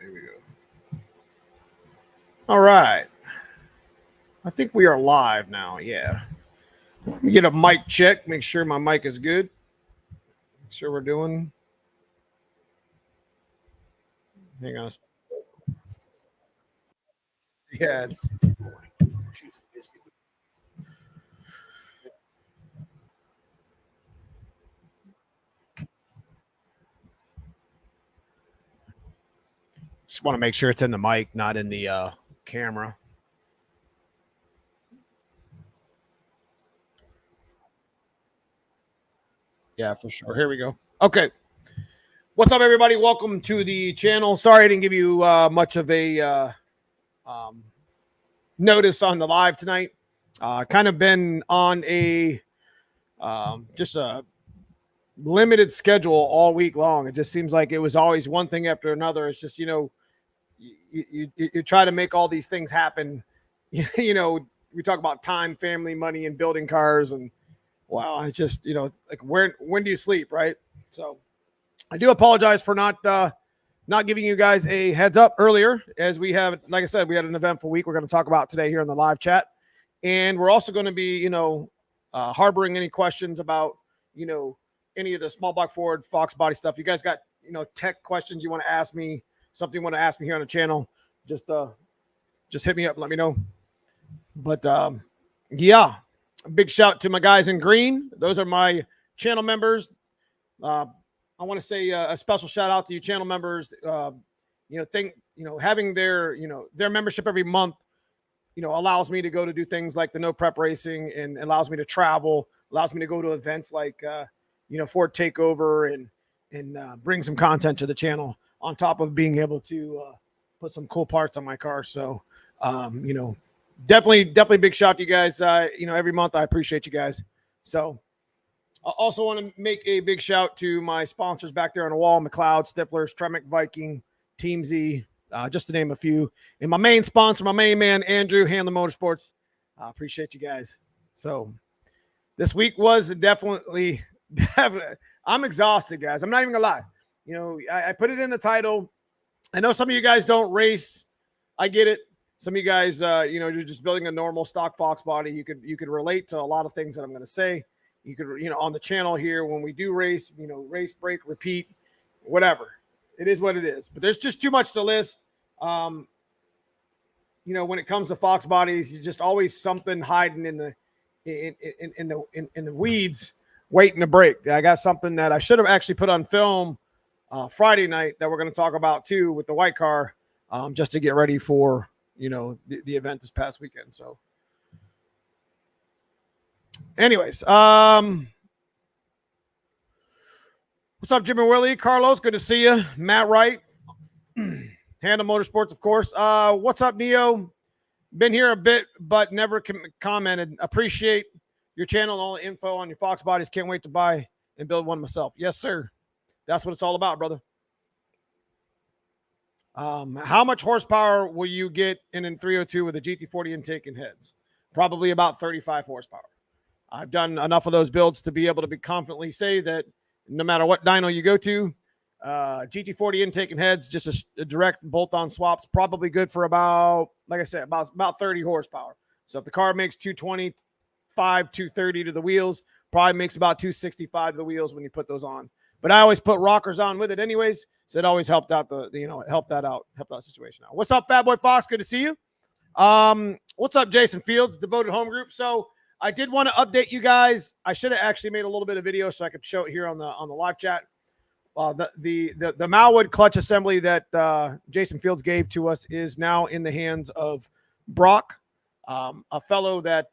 Here we go. All right. I think we are live now. Yeah. Let me get a mic check. Make sure my mic is good. Make sure we're doing. Hang on. Yeah. Just want to make sure it's in the mic, not in the camera. Yeah, for sure. Here we go. Okay. What's up, everybody? Welcome to the channel. Sorry I didn't give you much of a notice on the live tonight. Kind of been on a just a limited schedule all week long. It just seems like it was always one thing after another. It's just, you try to make all these things happen. We talk about time, family, money, and building cars. And wow, I just, like when do you sleep, right? So I do apologize for not giving you guys a heads up earlier, as we have, like I said, we had an eventful week we're going to talk about today here in the live chat. And we're also going to be, harboring any questions about, any of the small block Ford, foxbody stuff. You guys got, tech questions you want to ask me, something you want to ask me here on the channel, just hit me up, let me know. But yeah, a big shout to my guys in green. Those are my channel members. I want to say a special shout out to you channel members. Having their membership every month, allows me to go to do things like the no prep racing, and allows me to travel, allows me to go to events like, Ford Takeover, and bring some content to the channel on top of being able to put some cool parts on my car. So, definitely big shout to you guys. Every month I appreciate you guys. So I also want to make a big shout to my sponsors back there on the wall: McLeod, Stiflers, Tremec Viking, Team Z, just to name a few. And my main sponsor, my main man, Andrew, Handler Motorsports. I appreciate you guys. So this week was definitely, I'm exhausted, guys. I'm not even gonna lie. I put it in the title. I know some of you guys don't race. I get it. Some of you guys, you're just building a normal stock Fox body. You could relate to a lot of things that I'm going to say. You could, on the channel here, when we do race, race, break, repeat, whatever. It is what it is. But there's just too much to list. When it comes to Fox bodies, you just always something hiding in the weeds, waiting to break. I got something that I should have actually put on film Friday night that we're going to talk about too with the white car, just to get ready for the event this past weekend. So anyways, what's up, Jimmy Willie? Carlos, good to see you. Matt Wright, Handle Motorsports, of course. What's up, Neo? Been here a bit, but never commented. Appreciate your channel and all the info on your Fox bodies. Can't wait to buy and build one myself. Yes, sir. That's what it's all about, brother. How much horsepower will you get in 302 with a GT40 intake and heads? Probably about 35 horsepower. I've done enough of those builds to be able to confidently say that no matter what dyno you go to, GT40 intake and heads, just a direct bolt-on swaps, probably good for about, like I said, about 30 horsepower. So if the car makes 225, 230 to the wheels, probably makes about 265 to the wheels when you put those on. But I always put rockers on with it anyways, so it always helped out helped that situation out. What's up, Fat Boy Fox? Good to see you. What's up, Jason Fields, Devoted Home Group? So I did want to update you guys. I should have actually made a little bit of video so I could show it here on the live chat. The Malwood clutch assembly that Jason Fields gave to us is now in the hands of Brock, a fellow that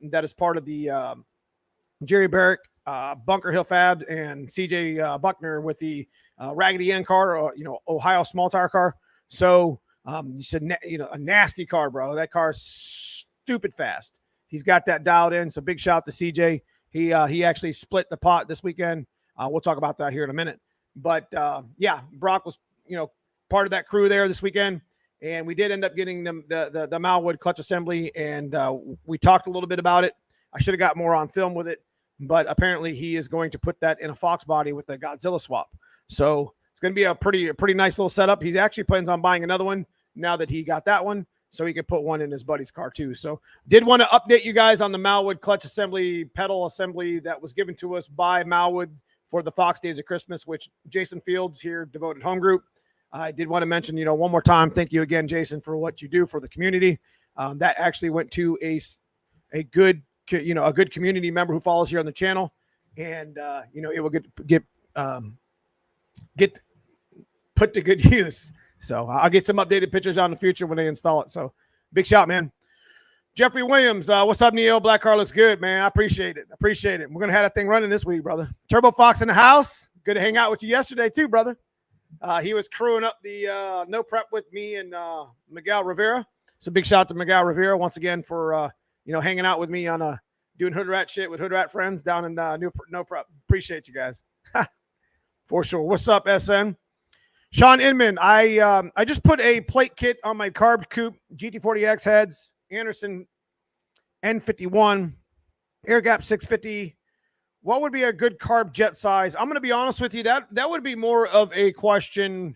is part of the Jerry Barrick, Bunker Hill Fab, and CJ Buckner with the Raggedy Ann car, Ohio small tire car. So you said, a nasty car, bro. That car is stupid fast. He's got that dialed in. So big shout out to CJ. He actually split the pot this weekend. We'll talk about that here in a minute. But yeah, Brock was, part of that crew there this weekend. And we did end up getting them the Malwood clutch assembly. And we talked a little bit about it. I should have got more on film with it. But apparently he is going to put that in a Fox body with the Godzilla swap. So it's going to be a pretty nice little setup. He actually plans on buying another one now that he got that one, so he could put one in his buddy's car too. So did want to update you guys on the Malwood clutch assembly, pedal assembly that was given to us by Malwood for the Fox Days of Christmas, which Jason Fields here, Devoted Home Group. I did want to mention, one more time, thank you again, Jason, for what you do for the community. That actually went to a good community member who follows here on the channel, and it will get put to good use. So I'll get some updated pictures on the future when they install it. So big shout, man. Jeffrey Williams, what's up, Neo? Black car looks good, man. I appreciate it. We're going to have that thing running this week, brother. Turbo Fox in the house. Good to hang out with you yesterday too, brother. He was crewing up the no prep with me and Miguel Rivera. So big shout out to Miguel Rivera once again for, hanging out with me on doing hood rat shit with hood rat friends down in no prep. Appreciate you guys. For sure. What's up, SN? Sean Inman, I just put a plate kit on my carb coupe, GT40X heads, Anderson N51, air gap 650. What would be a good carb jet size? I'm going to be honest with you. That would be more of a question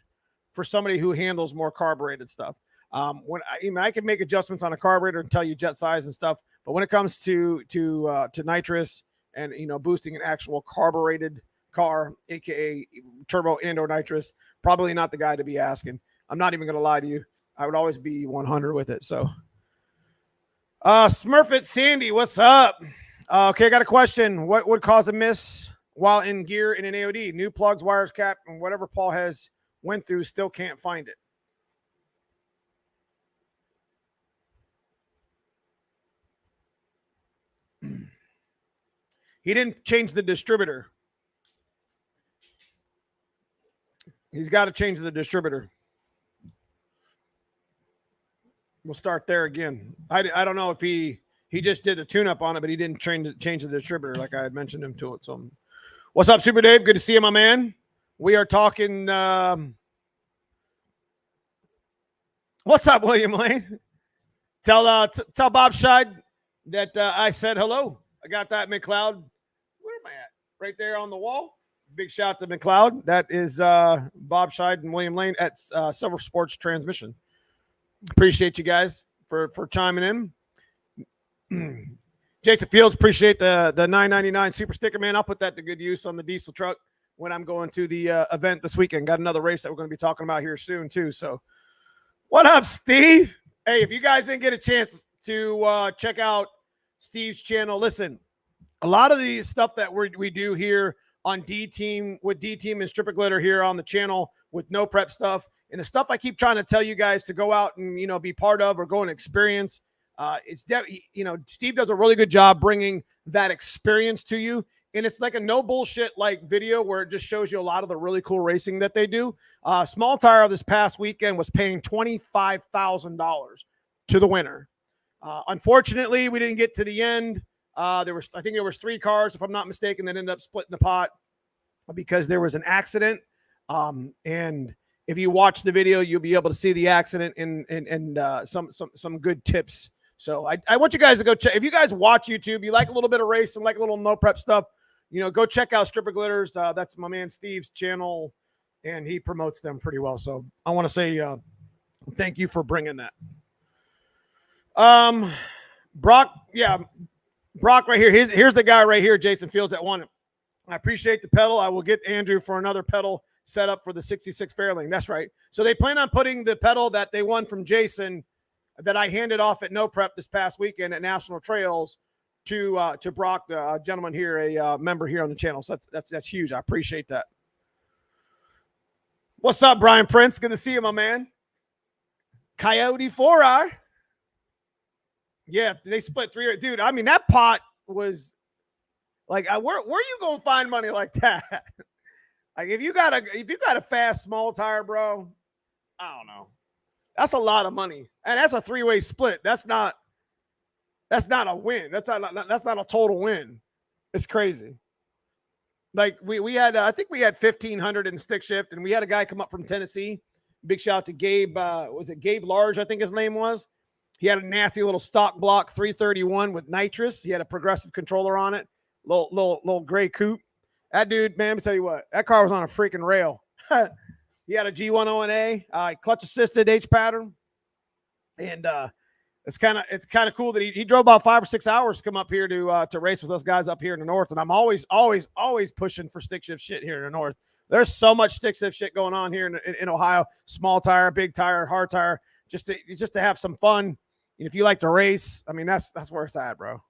for somebody who handles more carbureted stuff. I can make adjustments on a carburetor and tell you jet size and stuff, but when it comes to nitrous and boosting an actual carbureted car, aka turbo and or nitrous, probably not the guy to be asking. I'm not even going to lie to you. I would always be 100 with it. So Smurfit Sandy, what's up? Okay, I got a question. What would cause a miss while in gear in an AOD? New plugs, wires, cap, and whatever Paul has went through, still can't find it. He didn't change the distributor. He's got to change the distributor. We'll start there again. I don't know if he just did a tune-up on it, but he didn't change the distributor like I had mentioned him to it. So, what's up, Super Dave? Good to see you, my man. We are talking. What's up, William Lane? Tell Bob Scheid that I said hello. I got that McLeod. Where am I at? Right there on the wall. Big shout to McLeod. That is Bob Scheid and William Lane at Silver Sports Transmission. Appreciate you guys for chiming in. Jason Fields, appreciate the $9.99 super sticker, man. I'll put that to good use on the diesel truck when I'm going to the event this weekend. Got another race that we're going to be talking about here soon too. So what up, Steve? Hey, if you guys didn't get a chance to check out Steve's channel, listen, a lot of the stuff that we do here on D-Team with D-Team and Stripper Glitter here on the channel with no prep stuff, and the stuff I keep trying to tell you guys to go out and, be part of or go and experience. Steve does a really good job bringing that experience to you. And it's like a no bullshit like video where it just shows you a lot of the really cool racing that they do. Small Tire this past weekend was paying $25,000 to the winner. Unfortunately, we didn't get to the end. I think there was 3 cars, if I'm not mistaken, that ended up splitting the pot because there was an accident. And if you watch the video, you'll be able to see the accident and some good tips. So I want you guys to go check. If you guys watch YouTube, you like a little bit of race and like a little no prep stuff, go check out Stripper Glitters. That's my man Steve's channel, and he promotes them pretty well. So I want to say thank you for bringing that. Brock right here. Here's the guy right here, Jason Fields, that won it. I appreciate the pedal. I will get Andrew for another pedal set up for the 66 Fairlane. That's right. So they plan on putting the pedal that they won from Jason that I handed off at No Prep this past weekend at National Trails to Brock, a gentleman here, a member here on the channel. So that's huge. I appreciate that. What's up, Brian Prince? Good to see you, my man. Coyote 4i. Yeah, they split 3. Dude, I mean, that pot was like, where you gonna find money like that? Like, if you got a fast small tire, bro, I don't know. That's a lot of money, and that's a 3-way split. That's not a win. That's not a total win. It's crazy. Like we had, I think we had 1,500 in stick shift, and we had a guy come up from Tennessee. Big shout out to Gabe. Was it Gabe Large? I think his name was. He had a nasty little stock block 331 with nitrous. He had a progressive controller on it. Little gray coupe. That dude, man, let me tell you what. That car was on a freaking rail. He had a G101A, clutch assisted H pattern. And it's kind of cool that he drove about 5 or 6 hours to come up here to race with us guys up here in the north. And I'm always pushing for stick shift shit here in the north. There's so much stick shift shit going on here in Ohio. Small tire, big tire, hard tire, just to have some fun. And if you like to race, I mean that's where it's at, bro.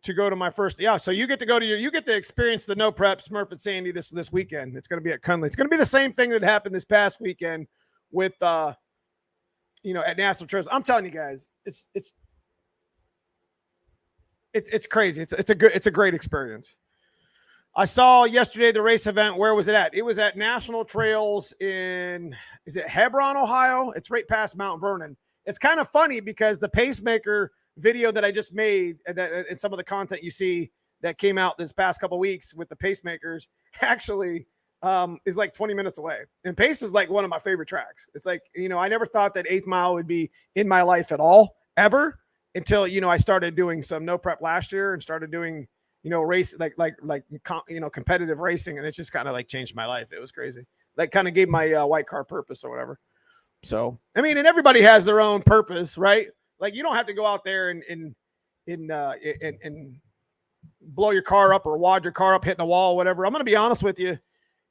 To go to my first, so you get to experience the no prep Smurf and Sandy this weekend. It's going to be at Cunley. It's going to be the same thing that happened this past weekend with at National Trails. I'm telling you guys, it's crazy. It's a great experience. I saw yesterday the race event. Where was it at? It was at National Trails is it Hebron, Ohio? It's right past Mount Vernon. It's kind of funny because the pacemaker video that I just made and some of the content you see that came out this past couple of weeks with the pacemakers actually is like 20 minutes away. And Pace is like one of my favorite tracks. It's like, I never thought that 8th Mile would be in my life at all, ever, until, I started doing some no prep last year and started doing, race, competitive racing. And it just kind of like changed my life. It was crazy. Like kind of gave my white car purpose or whatever. So, I mean, and everybody has their own purpose, right? Like you don't have to go out there and blow your car up or wad your car up, hitting a wall, or whatever. I'm going to be honest with you.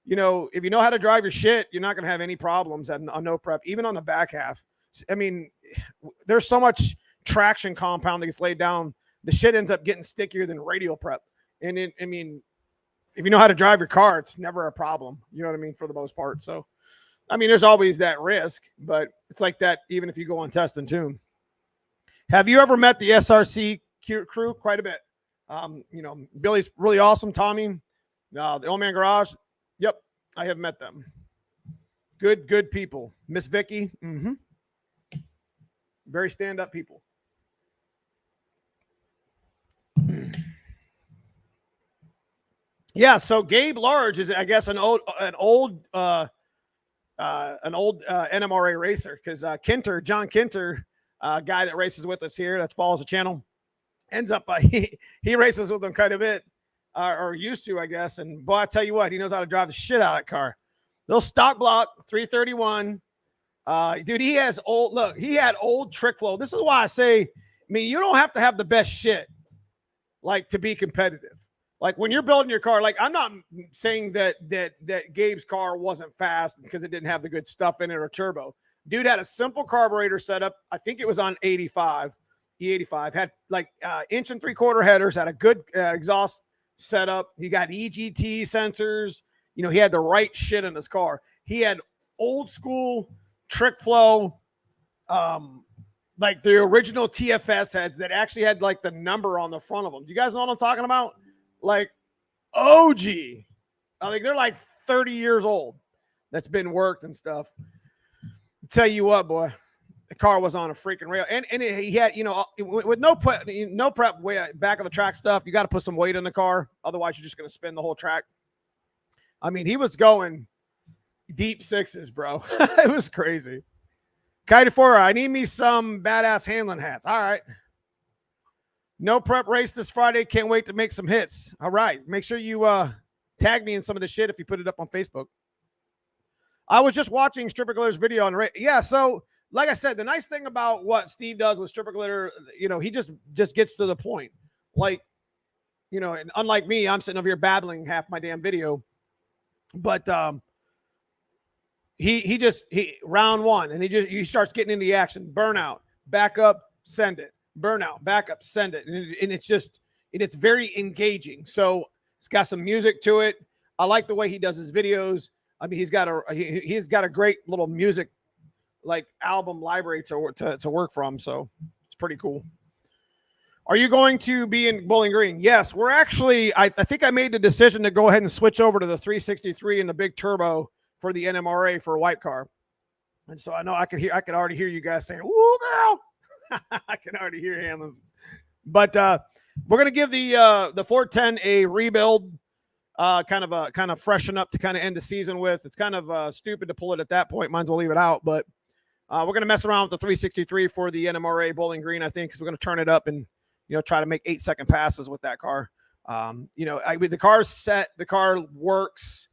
If you know how to drive your shit, you're not going to have any problems on no prep, even on the back half. I mean, there's so much traction compound that gets laid down. The shit ends up getting stickier than radial prep. And if you know how to drive your car, it's never a problem. You know what I mean? For the most part. So, I mean, there's always that risk, but it's like that even if you go on test and tune. Have you ever met the SRC crew? Quite a bit. Billy's really awesome. Tommy, the Old Man Garage. Yep, I have met them. Good people. Miss Vicky. Mm-hmm. Very stand-up people. Yeah, so Gabe Large is, I guess, an old NMRA racer because John Kinter, guy that races with us here that follows the channel, ends up he races with them quite a bit, or used to, I guess. And boy, I tell you what, he knows how to drive the shit out of that car. Little stock block 331. Dude, he had old trick flow. This is why I say, you don't have to have the best shit like to be competitive. Like when you're building your car, like I'm not saying that Gabe's car wasn't fast because it didn't have the good stuff in it or turbo. Dude had a simple carburetor setup. I think it was on E85, had like 1 3/4 headers, had a good exhaust setup. He got EGT sensors. He had the right shit in his car. He had old school trick flow, like the original TFS heads that actually had like the number on the front of them. Do you guys know what I'm talking about? Like OG. I think they're like 30 years old. That's been worked and stuff. Tell you what, boy, the car was on a freaking rail, and he had, with no prep way back of the track stuff. You got to put some weight in the car, otherwise you're just going to spin the whole track. I mean, he was going deep sixes, bro. It was crazy. Kaidefora, I need me some badass handling hats. All right. No prep race this Friday. Can't wait to make some hits. All right. Make sure you tag me in some of the shit if you put it up on Facebook. I was just watching Stripper Glitter's video on yeah. So like I said, the nice thing about what Steve does with Stripper Glitter, he just gets to the point. Like, and unlike me, I'm sitting over here babbling half my damn video. But he round one, and he starts getting in the action. Burnout, back up, send it. Burnout, back up, send it. And it's very engaging. So it's got some music to it. I like the way he does his videos. I mean, he's got a great little music like album library to work from. So it's pretty cool. Are you going to be in Bowling Green? Yes, we're actually, I think I made the decision to go ahead and switch over to the 363 and the big turbo for the NMRA for a white car. And so I know I could already hear you guys saying, "Ooh, girl." I can already hear handlings. But we're going to give the 410 a rebuild, kind of freshen up to kind of end the season with. It's kind of stupid to pull it at that point. Might as well leave it out. But we're going to mess around with the 363 for the NMRA Bowling Green, I think, because we're going to turn it up and try to make 8-second passes with that car. You know, the car's set, the car works.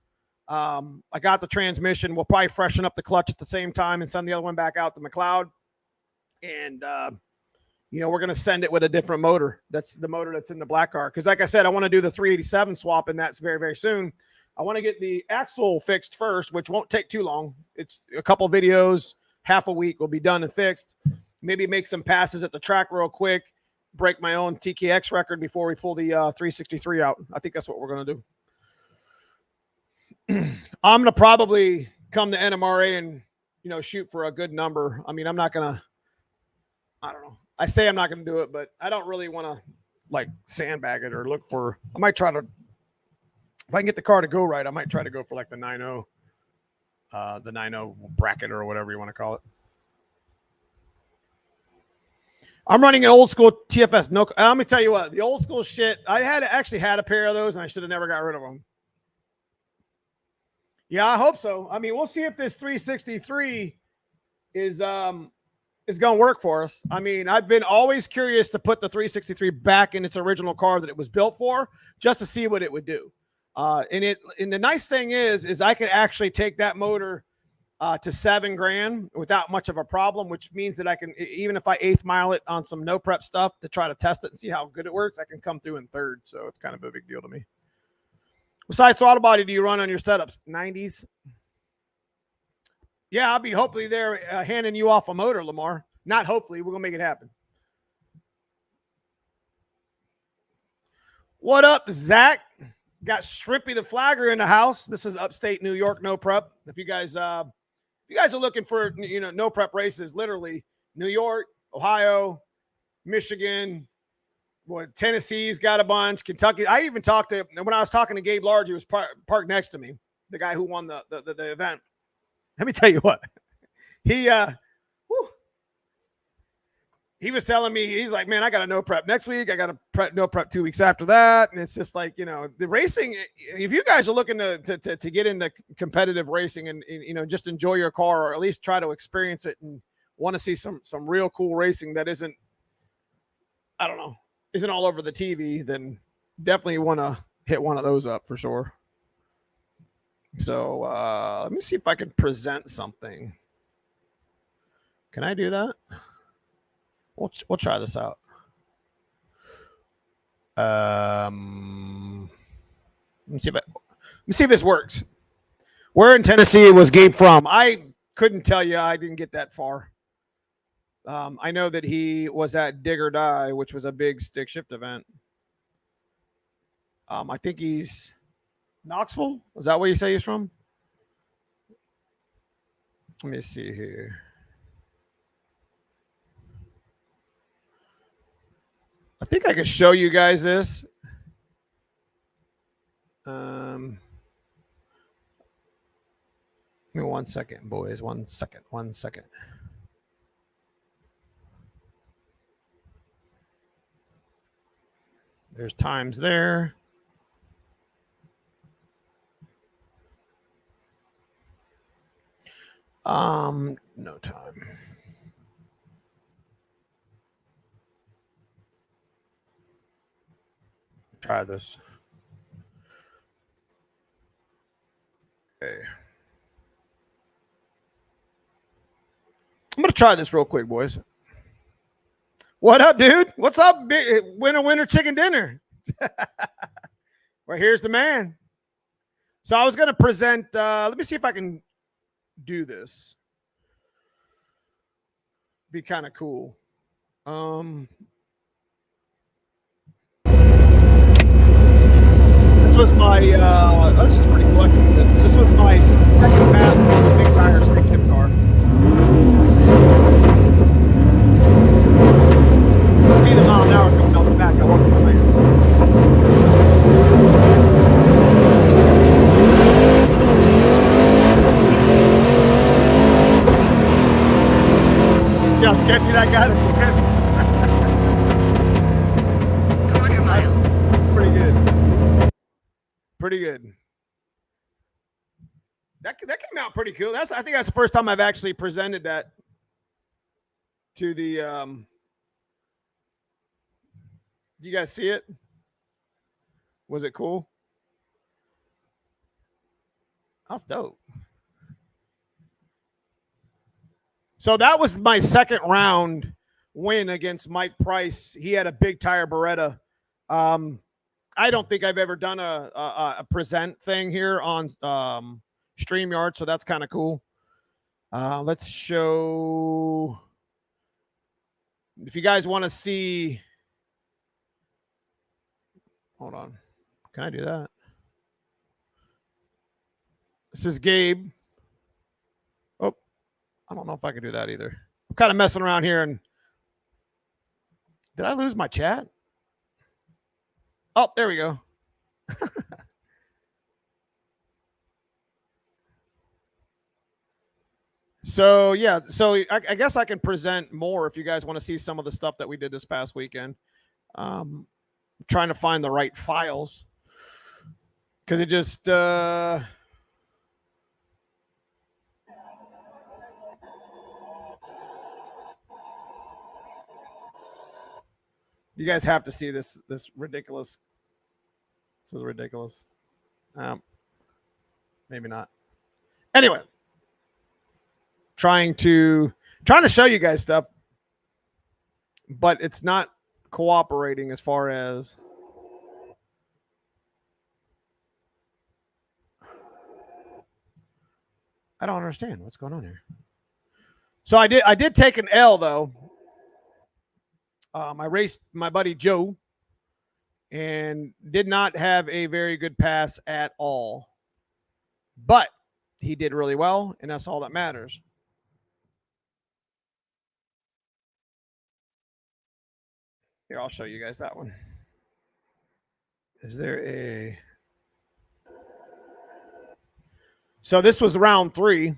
I got the transmission. We'll probably freshen up the clutch at the same time and send the other one back out to McLeod. And, you know, we're going to send it with a different motor. That's the motor that's in the black car. Because like I said, I want to do the 387 swap, and that's very, very soon. I want to get the axle fixed first, which won't take too long. It's a couple videos, half a week will be done and fixed. Maybe make some passes at the track real quick, break my own TKX record before we pull the 363 out. I think that's what we're going to do. I'm going to probably come to NMRA and, you know, shoot for a good number. I mean, I'm not going to, I don't know. I say I'm not going to do it, but I don't really want to like sandbag it or look for, I might try to, if I can get the car to go right, I might try to go for like the 9.0, the 9.0 bracket or whatever you want to call it. I'm running an old school TFS. No, let me tell you what, the old school shit, I actually had a pair of those and I should have never got rid of them. Yeah, I hope so. I mean, we'll see if this 363 is going to work for us. I mean, I've been always curious to put the 363 back in its original car that it was built for, just to see what it would do. And the nice thing is I could actually take that motor to $7,000 without much of a problem, which means that I can, even if I 8th mile it on some no prep stuff to try to test it and see how good it works, I can come through in third. So it's kind of a big deal to me. What size throttle body do you run on your setups? 90s. Yeah, I'll be hopefully there handing you off a motor, Lamar. Not hopefully. We're going to make it happen. What up, Zach? Got Strippy the Flagger in the house. This is upstate New York, no prep. If you guys are looking for, you know, no prep races, literally New York, Ohio, Michigan, Tennessee's got a bunch, Kentucky. I even talked to, when I was talking to Gabe Large, he was parked next to me, the guy who won the event. Let me tell you what, he was telling me, he's like, man, I got a no prep next week. I got a no prep 2 weeks after that. And it's just like, you know, the racing, if you guys are looking to get into competitive racing and, you know, just enjoy your car or at least try to experience it and want to see some real cool racing that isn't, I don't know, isn't all over the TV, then definitely want to hit one of those up for sure. So let me see if I can present something. Can I do that? We'll try this out. Let me see if this works. Where in Tennessee was Gabe from? I couldn't tell you. I didn't get that far. I know that he was at Dig or Die, which was a big stick shift event. I think he's Knoxville. Is that where you say he's from? Let me see here. I think I can show you guys this. Give me 1 second, boys. 1 second. 1 second. There's times there. No time. Try this. Okay. I'm going to try this real quick, boys. What up, dude? What's up, winner chicken dinner? Well, here's the man. So I was going to present, let me see if I can do this. Be kind of cool. This was my, this is pretty cool. This was my second pass with a big tire stick shift car. See the mile an hour coming out the back. I wasn't playing. See how sketchy that got it? Quarter mile. That's pretty good. Pretty good. That came out pretty cool. I think that's the first time I've actually presented that to the do you guys see it? Was it cool? That's dope. So that was my second round win against Mike Price. He had a big tire Beretta. I don't think I've ever done a present thing here on StreamYard, so that's kind of cool. Let's show. If you guys want to see, hold on. Can I do that? This is Gabe. Oh, I don't know if I can do that either. I'm kind of messing around here. And did I lose my chat? Oh, there we go. So, yeah. So I guess I can present more if you guys want to see some of the stuff that we did this past weekend. Trying to find the right files. Because it just... you guys have to see this ridiculous. This is ridiculous. Maybe not. Anyway, trying to show you guys stuff, but it's not cooperating as far as I don't understand what's going on here. So I did take an L though. I raced my buddy Joe and did not have a very good pass at all. But he did really well, and that's all that matters. Here, I'll show you guys that one. Is there a... So this was round 3.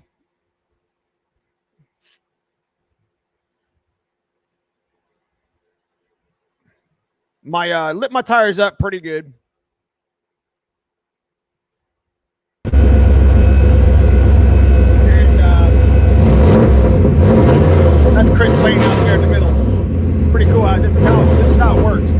My lit my tires up pretty good. And that's Chris Lane out there in the middle. It's pretty cool. This is how it works.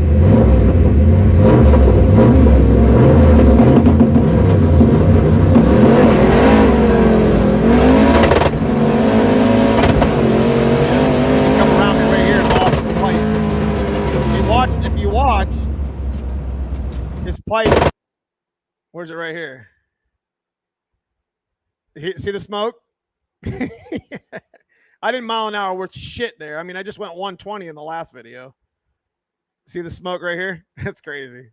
Come around me right here and off this pipe. If you watch his pipe, where's it right here? See the smoke? I didn't mile an hour worth shit there. I mean, I just went 120 in the last video. See the smoke right here? That's crazy.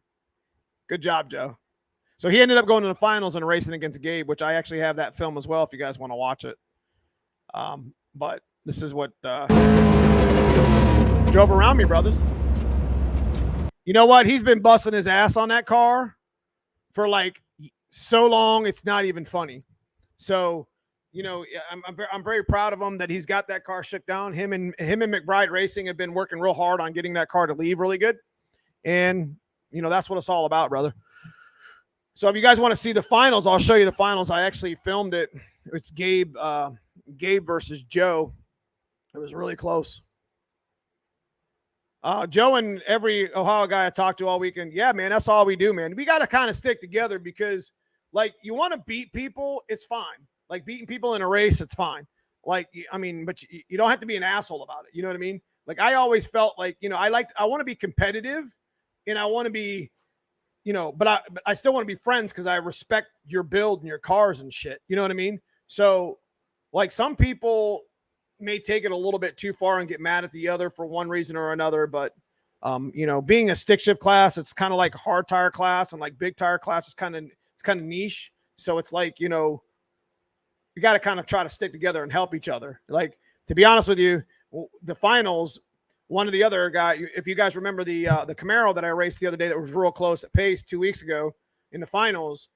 Good job, Joe. So he ended up going to the finals and racing against Gabe, which I actually have that film as well if you guys want to watch it. But this is what drove around me, brothers. You know what? He's been busting his ass on that car for like so long, it's not even funny. So, you know, I'm very proud of him that he's got that car shook down. Him and McBride Racing have been working real hard on getting that car to leave really good. And, you know, that's what it's all about, brother. So if you guys want to see the finals, I'll show you the finals. I actually filmed it. It's Gabe versus Joe. It was really close. Joe and every Ohio guy I talked to all weekend. Yeah, man, that's all we do, man. We got to kind of stick together because, like, you want to beat people, it's fine. Like, beating people in a race, it's fine. Like, I mean, but you don't have to be an asshole about it. You know what I mean? Like, I always felt like, you know, I want to be competitive and I want to be, you know, but I still want to be friends because I respect your build and your cars and shit. You know what I mean? So, like, some people may take it a little bit too far and get mad at the other for one reason or another. But, you know, being a stick shift class, it's kind of like a hard tire class, and like big tire class is kind of niche. So it's like, you know, you got to kind of try to stick together and help each other. Like, to be honest with you, the finals, one of the other guy, if you guys remember the Camaro that I raced the other day that was real close at pace 2 weeks ago in the finals,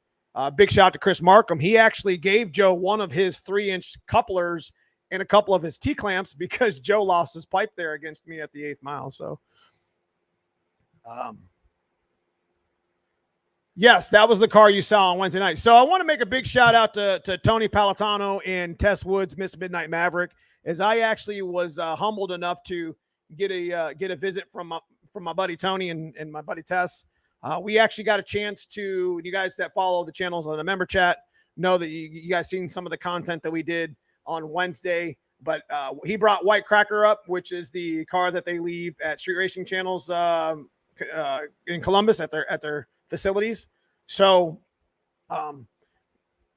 big shout out to Chris Markham. He actually gave Joe one of his 3-inch couplers and a couple of his T-clamps because Joe lost his pipe there against me at the 8th mile. So, yes, that was the car you saw on Wednesday night. So I want to make a big shout out to Tony Palatano and Tess Woods, Miss Midnight Maverick, as I actually was humbled enough to get a visit from my buddy Tony and my buddy Tess We actually got a chance to, you guys that follow the channels on the member chat know that you guys seen some of the content that we did on Wednesday, but he brought White Cracker up, which is the car that they leave at Street Racing Channels in Columbus at their facilities. So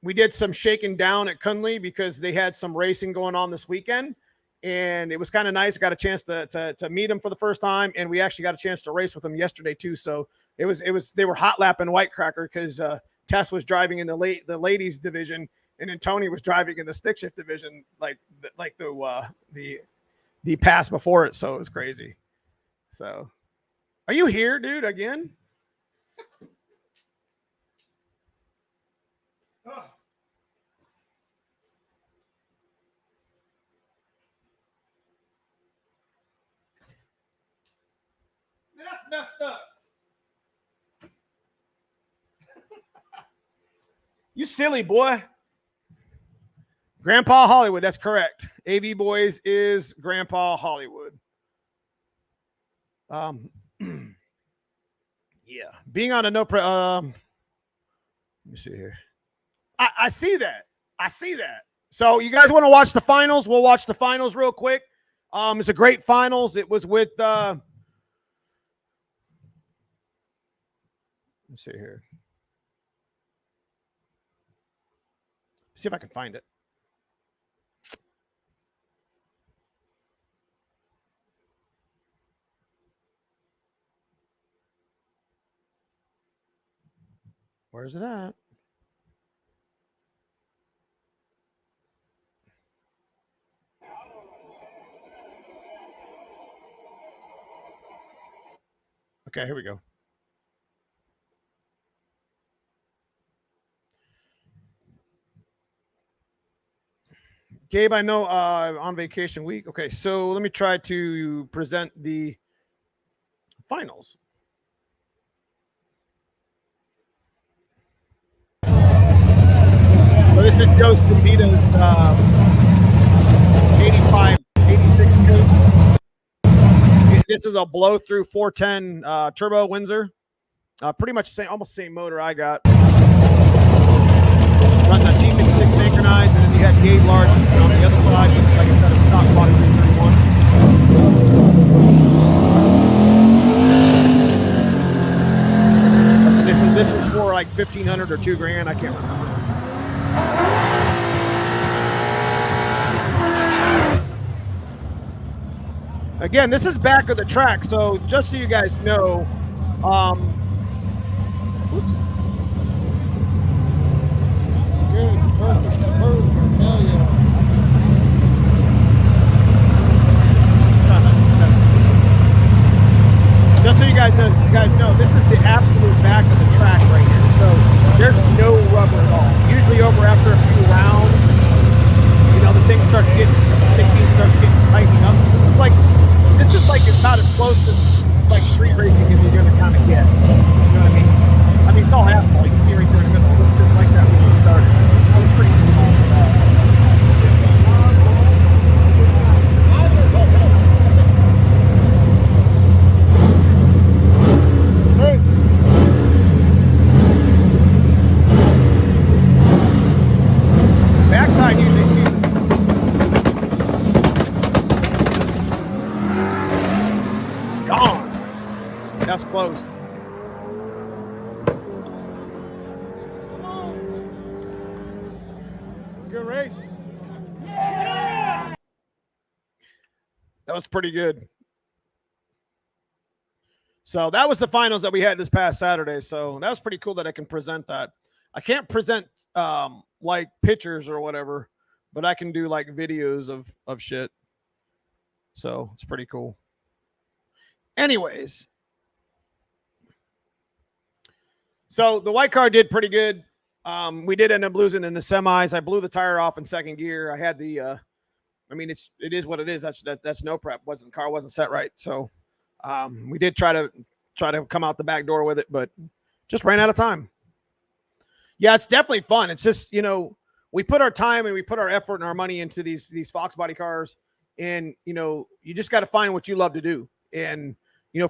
we did some shaking down at Cunley because they had some racing going on this weekend, and it was kind of nice. Got a chance to meet him for the first time, and we actually got a chance to race with him yesterday too. So it was they were hot lapping White Cracker because Tess was driving in the ladies division, and then Tony was driving in the stick shift division, like the pass before it. So it was crazy. So, are you here, dude? Again? Oh. Man, that's messed up. You silly boy. Grandpa Hollywood. That's correct. AV Boys is Grandpa Hollywood. Yeah. Being on a let me see here. I see that. I see that. So you guys want to watch the finals? We'll watch the finals real quick. It's a great finals. It was with let's see here. See if I can find it. Where's it at? Okay, here we go. Gabe, I know on vacation week. Okay, so let me try to present the finals. So this is Joe Scavita's 86 coupe. This is a blow through 410 turbo Windsor. Pretty much same, almost same motor I got. Runs a G56 synchronized, and then you had Gabe Large on the other side. Like I said, a stock body 331. This is for like 1,500 or $2,000. I can't remember. Again, this is back of the track, so just so you guys know, just so you guys know, this is the absolute back of the track right here. So there's no rubber at all. Usually over after a few rounds, you know, the things start to get sticky, start to get tightening up. This is like about as close to like street racing as you're going to kind of get. You know what I mean? I mean, it's all asphalt. You can see right there in the middle. It looks just like that when you started. It was pretty cool. Backside usually sees gone. That's close. Good race. Yeah! That was pretty good. So that was the finals that we had this past Saturday. So that was pretty cool that I can present that. I can't present like pictures or whatever, but I can do like videos of shit. So it's pretty cool. Anyways. So the white car did pretty good. We did end up losing in the semis. I blew the tire off in second gear. I had the I mean, it is what it is. That's no prep. Car wasn't set right. So we did try to come out the back door with it, but just ran out of time. Yeah, it's definitely fun. It's just, you know, we put our time and we put our effort and our money into these foxbody cars, and you know, you just got to find what you love to do. And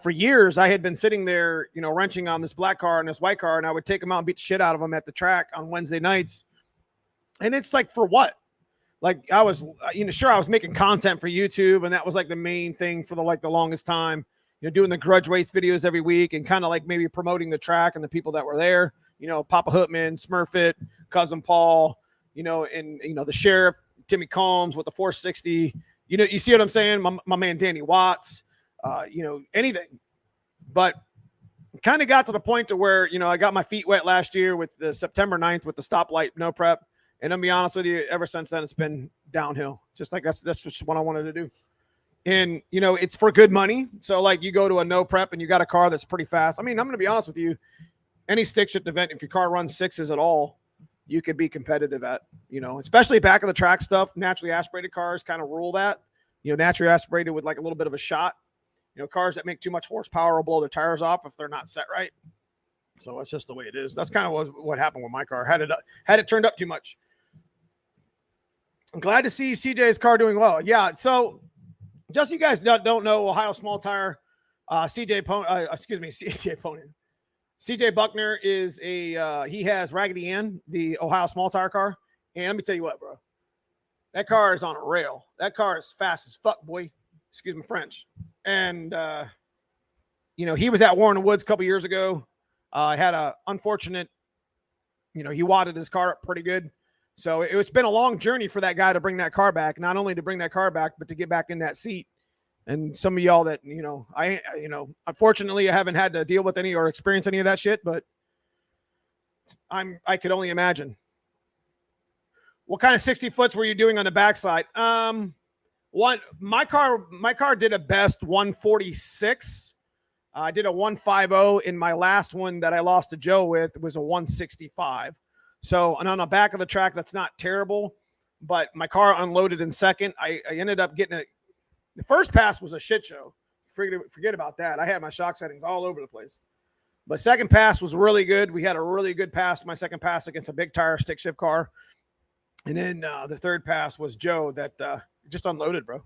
for years I had been sitting there, wrenching on this black car and this white car, and I would take them out and beat the shit out of them at the track on Wednesday nights. And it's like, for what? Like, I was, sure, I was making content for YouTube, and that was like the main thing for the longest time, doing the grudge race videos every week and kind of like maybe promoting the track and the people that were there, Papa Hootman, Smurfit, Cousin Paul, and the sheriff, Timmy Combs with the 460, you see what I'm saying? My man, Danny Watts, anything. But kind of got to the point to where, I got my feet wet last year with the September 9th with the stoplight, no prep. And I'll be honest with you, ever since then, it's been downhill. Just like that's just what I wanted to do. And, it's for good money. So like you go to a no prep and you got a car that's pretty fast. I mean, I'm going to be honest with you. Any stick shift event, if your car runs sixes at all, you could be competitive at, especially back of the track stuff. Naturally aspirated cars kind of rule that, naturally aspirated with like a little bit of a shot. Cars that make too much horsepower will blow their tires off if they're not set right. So that's just the way it is. That's kind of what happened with my car. Had it turned up too much. I'm glad to see CJ's car doing well. Yeah. So just so you guys don't know, Ohio Small Tire, CJ Buckner is he has Raggedy Ann, the Ohio Small Tire car. And let me tell you what, bro, that car is on a rail. That car is fast as fuck, boy. Excuse my French. And, he was at Warren Woods a couple years ago. Had a unfortunate, he wadded his car up pretty good. So it's been a long journey for that guy to bring that car back, not only to bring that car back, but to get back in that seat. And some of y'all that, unfortunately I haven't had to deal with any or experience any of that shit, but I could only imagine. What kind of 60 foots were you doing on the backside? My car did a best 146. I did a 150 in my last one that I lost to Joe with. It was a 165. So, and on the back of the track, that's not terrible, but my car unloaded in second. I ended up getting it. The first pass was a shit show. Forget about that. I had my shock settings all over the place. But second pass was really good. We had a really good pass, my second pass against a big tire stick shift car. And then the third pass was Joe that just unloaded, bro.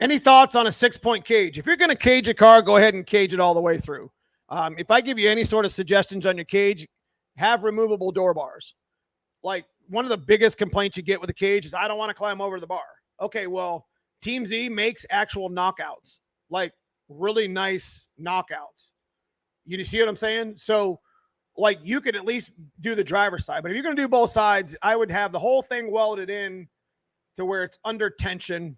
Any thoughts on a 6-point cage? If you're going to cage a car, go ahead and cage it all the way through. If I give you any sort of suggestions on your cage, have removable door bars. Like, one of the biggest complaints you get with a cage is, I don't want to climb over the bar. Okay, well, Team Z makes actual knockouts, like really nice knockouts. You see what I'm saying? So, like, you could at least do the driver's side. But if you're going to do both sides, I would have the whole thing welded in to where it's under tension.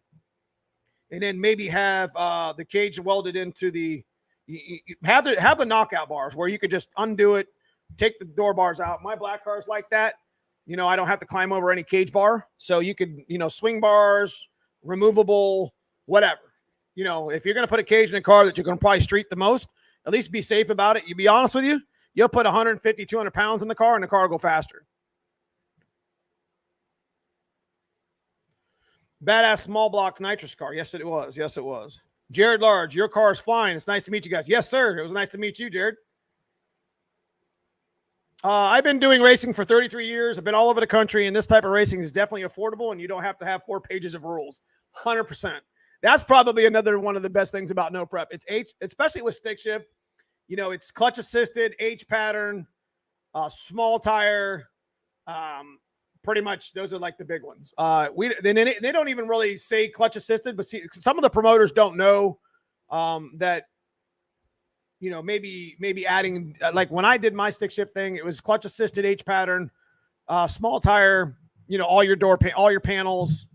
And then maybe have the cage welded into the have the knockout bars where you could just undo it, take the door bars out. My black car's like that. I don't have to climb over any cage bar. So you could, swing bars, removable, whatever. If you're going to put a cage in a car that you're going to probably street the most, at least be safe about it. You be honest with you, you'll put 150, 200 pounds in the car and the car will go faster. Badass small block nitrous car. Yes, it was. Yes, it was. Jared Large, your car is fine. It's nice to meet you guys. Yes, sir. It was nice to meet you, Jared. I've been doing racing for 33 years. I've been all over the country, and this type of racing is definitely affordable, and you don't have to have 4 pages of rules. 100%. That's probably another one of the best things about no prep. It's especially with stick shift. It's clutch assisted, H pattern, small tire. Pretty much those are like the big ones. They don't even really say clutch assisted, but see, some of the promoters don't know that, maybe adding, like when I did my stick shift thing, it was clutch assisted, H pattern, small tire, all your panels.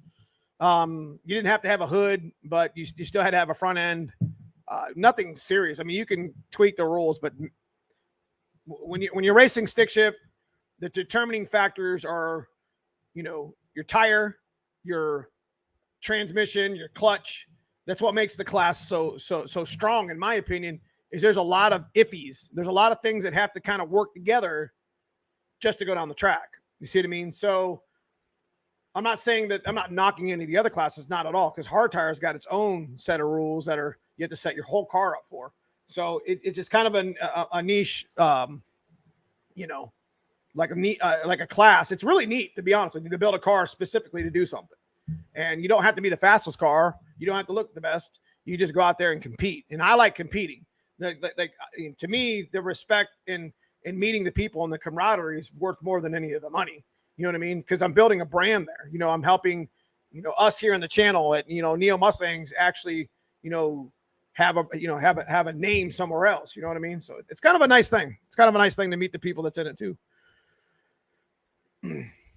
You didn't have to have a hood, but you still had to have a front end. Nothing serious. I mean, you can tweak the rules, but when you're racing stick shift, the determining factors are, your tire, your transmission, your clutch. That's what makes the class so strong, in my opinion, is there's a lot of iffies. There's a lot of things that have to kind of work together just to go down the track. You see what I mean? So I'm not saying that I'm not knocking any of the other classes, not at all, because hard tire's got its own set of rules that you have to set your whole car up for. So it's just kind of a niche, like a class. It's really neat, to be honest with you, to build a car specifically to do something. And you don't have to be the fastest car. You don't have to look the best. You just go out there and compete. And I like competing. Like to me, the respect in meeting the people and the camaraderie is worth more than any of the money. You know what I mean? Because I'm building a brand there. You know, I'm helping, you know, us here in the channel at, you know, Neo Mustangs actually, you know, have a name somewhere else. You know what I mean? So it's kind of a nice thing. It's kind of a nice thing to meet the people that's in it too.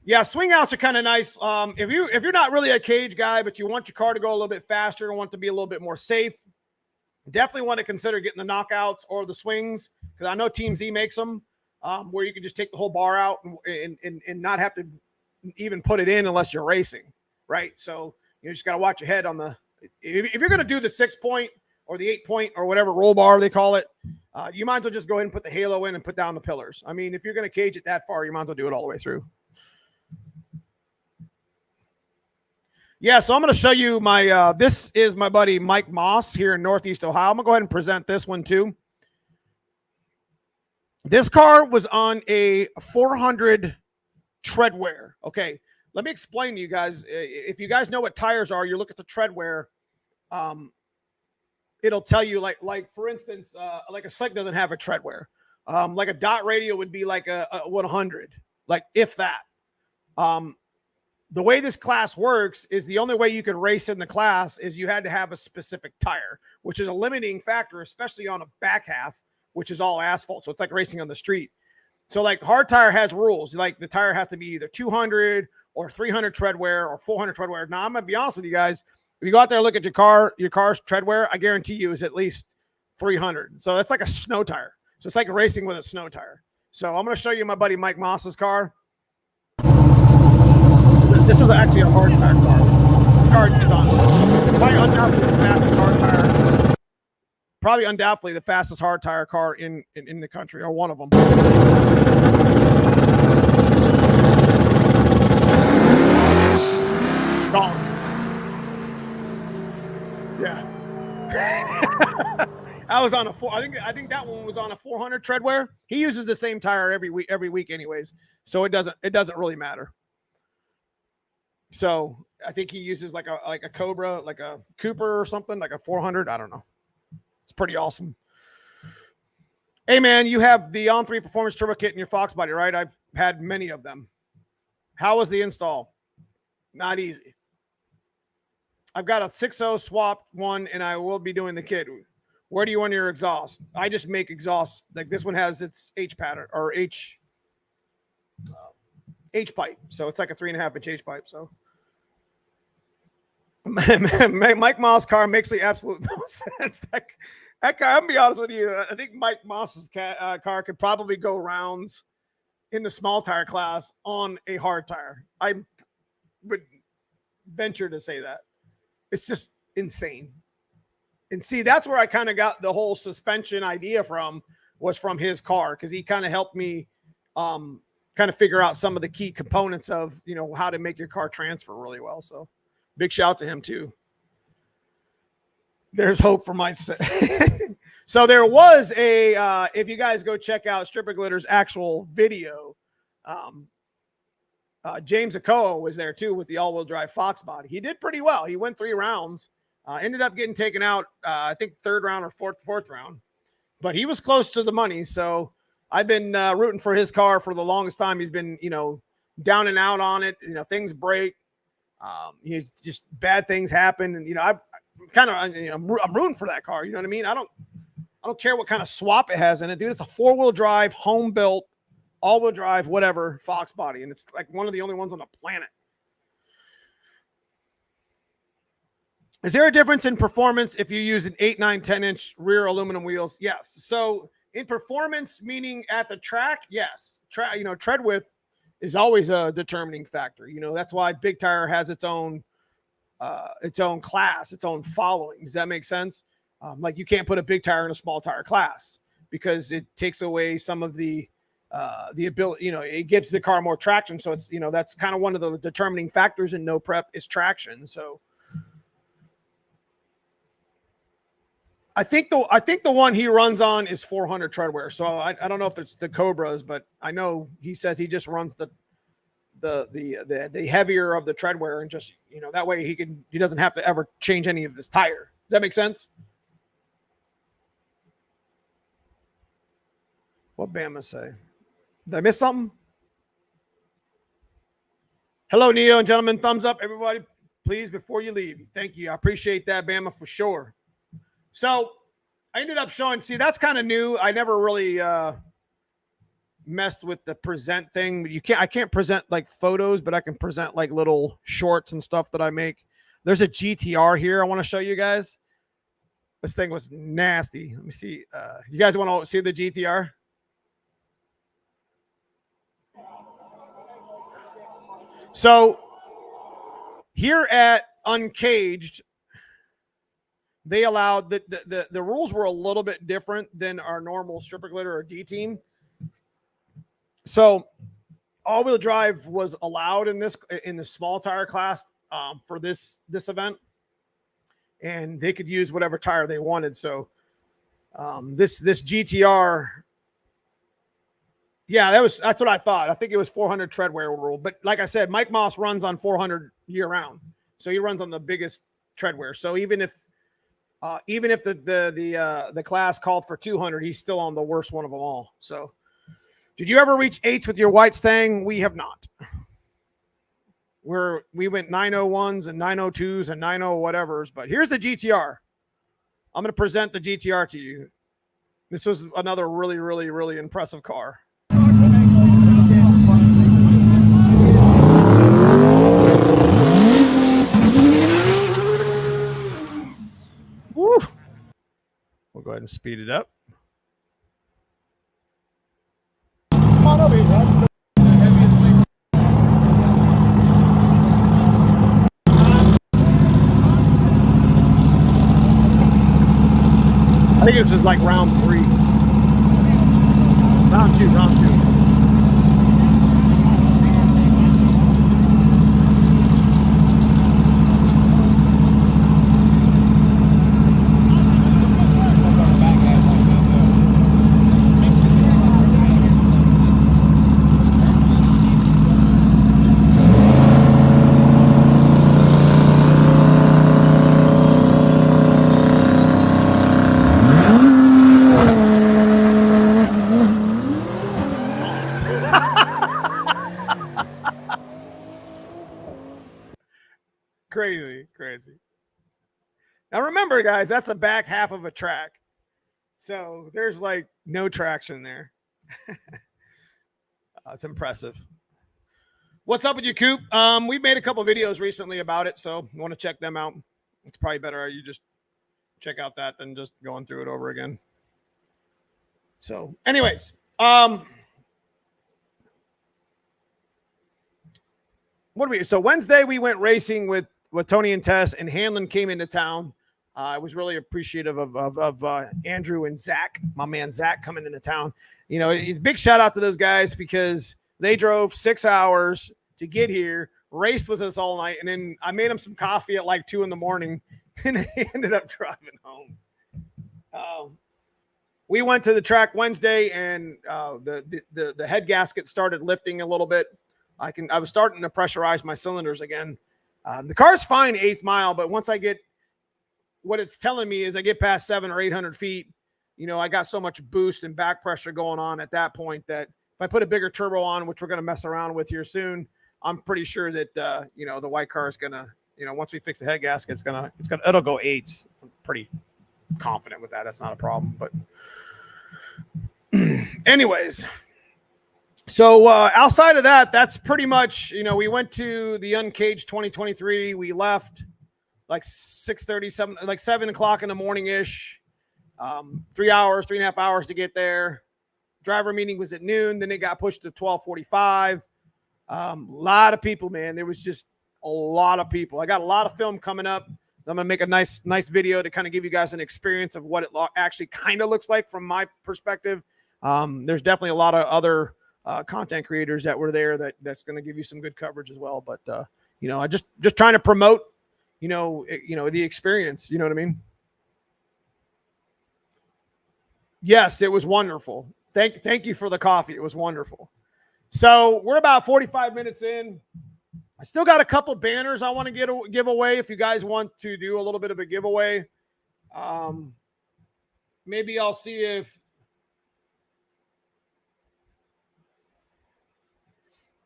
Yeah, swing outs are kind of nice. If you're not really a cage guy, but you want your car to go a little bit faster and want to be a little bit more safe, definitely want to consider getting the knockouts or the swings, because I know Team Z makes them where you can just take the whole bar out and not have to even put it in unless you're racing, right? So you just got to watch your head on the. If you're going to do the 6-point or the 8-point or whatever roll bar they call it, you might as well just go ahead and put the halo in and put down the pillars. I mean, if you're going to cage it that far, you might as well do it all the way through. Yeah, so I'm going to show you my, this is my buddy Mike Moss here in Northeast Ohio. I'm going to go ahead and present this one too. This car was on a 400 tread wear. Okay, let me explain to you guys. If you guys know what tires are, you look at the tread wear. It'll tell you like for instance, like a Slick doesn't have a tread wear. Like a dot radio would be like a 100, like if that. The way this class works is the only way you could race in the class is you had to have a specific tire, which is a limiting factor, especially on a back half, which is all asphalt. So it's like racing on the street. So like hard tire has rules. Like the tire has to be either 200 or 300 tread wear or 400 tread wear. Now I'm going to be honest with you guys. If you go out there and look at your car's tread wear, I guarantee you is at least 300. So that's like a snow tire. So it's like racing with a snow tire. So I'm going to show you my buddy Mike Moss's car. This is actually a hard tire car. This car is on probably undoubtedly the fastest hard tire. Probably undoubtedly the fastest hard tire car in the country, or one of them. Gone. Yeah. I was on a four. I think that one was on a 400 tread wear. He uses the same tire every week anyways, so it doesn't really matter. So I think he uses like a Cobra, like a Cooper or something, like a 400. I don't know. It's pretty awesome. Hey man, you have the On3 Performance Turbo Kit in your foxbody, right? I've had many of them. How was the install? Not easy. I've got a 6.0 swapped one, and I will be doing the kit. Where do you want your exhaust? I just make exhaust. Like this one has its H pattern or H pipe. So it's like a 3.5-inch H pipe. So Mike Moss' car makes the absolute no sense. That car, I'm gonna be honest with you. I think Mike Moss's car could probably go rounds in the small tire class on a hard tire. I would venture to say that. It's just insane. And see, that's where I kind of got the whole suspension idea from, was from his car, because he kind of helped me kind of figure out some of the key components of, you know, how to make your car transfer really well. So big shout out to him too. There's hope for my So there was a if you guys go check out Stripper Glitter's actual video, James Akoa was there too with the all-wheel drive foxbody. He did pretty well. He went 3 rounds, ended up getting taken out I think 3rd round or fourth round, but he was close to the money. So I've been rooting for his car for the longest time. He's been, you know, down and out on it. You know, things break. You know, just bad things happen, and you know, I'm kind of, you know, I'm rooting for that car. You know what I mean? I don't care what kind of swap it has in it, dude. It's a 4-wheel drive, home built, all-wheel drive, whatever fox body, and it's like one of the only ones on the planet. Is there a difference in performance if you use an 8, 9, 10-inch rear aluminum wheels? Yes. So in performance, meaning at the track, yes. You know, tread width is always a determining factor. You know, that's why big tire has its own class, its own following. Does that make sense? Like you can't put a big tire in a small tire class because it takes away some of the ability, you know, it gives the car more traction. So it's, you know, that's kind of one of the determining factors in no prep is traction. So I think the one he runs on is 400 tread wear. So I don't know if it's the Cobras, but I know he says he just runs the heavier of the tread wear, and just, you know, that way he doesn't have to ever change any of this tire. Does that make sense? What Bama say? Did I miss something? Hello, Neo and gentlemen. Thumbs up, everybody, please, before you leave. Thank you. I appreciate that, Bama, for sure. So I ended up showing, see, that's kind of new. I never really messed with the present thing. I can't present like photos, but I can present like little shorts and stuff that I make. There's a GTR here I want to show you guys. This thing was nasty. Let me see. You guys want to see the GTR? So here at Uncaged, they allowed the rules were a little bit different than our normal stripper glitter or D team. So all-wheel drive was allowed in the small tire class for this event, and they could use whatever tire they wanted. So this GTR, yeah, that's what I thought. I think it was 400 tread wear rule, but like I said, Mike Moss runs on 400 year round, so he runs on the biggest tread wear. So even if the class called for 200, he's still on the worst one of them all. So. Did you ever reach 8s with your white Stang? We have not. We went 901s and 902s and 90 whatevers, but here's the GTR. I'm going to present the GTR to you. This was another really, really, really impressive car. Woo. We'll go ahead and speed it up. On over here, bud. I think it was just like round 3. Round 2. Crazy. Now remember, guys, that's the back half of a track. So there's like no traction there. It's impressive. What's up with you, Coop? We made a couple videos recently about it, so you want to check them out. It's probably better you just check out that than just going through it over again. So anyways, so Wednesday we went racing with Tony and Tess, and Hanlon came into town. I was really appreciative of Andrew and Zach, my man Zach, coming into town. You know, big shout out to those guys because they drove 6 hours to get here, raced with us all night, and then I made them some coffee at like 2 a.m, and they ended up driving home. We went to the track Wednesday, and the head gasket started lifting a little bit. I was starting to pressurize my cylinders again. The car's fine 8th mile, but once I get, what it's telling me is I get past 700 or 800 feet, you know, I got so much boost and back pressure going on at that point that if I put a bigger turbo on, which we're going to mess around with here soon, I'm pretty sure that, you know, the white car is going to, you know, once we fix the head gasket, it'll go 8s. I'm pretty confident with that. That's not a problem, but anyways. So outside of that, that's pretty much, you know, we went to the Uncaged 2023. We left like 6:30, like 7 o'clock in the morning-ish. 3.5 hours to get there. Driver meeting was at noon. Then it got pushed to 12:45. A lot of people, man. There was just a lot of people. I got a lot of film coming up. I'm going to make a nice video to kind of give you guys an experience of what it actually kind of looks like from my perspective. There's definitely a lot of other content creators that were there that's going to give you some good coverage as well. But, you know, I just trying to promote, you know, the experience, you know what I mean? Yes, it was wonderful. Thank you for the coffee. It was wonderful. So we're about 45 minutes in. I still got a couple banners I want to give away. If you guys want to do a little bit of a giveaway, maybe I'll see if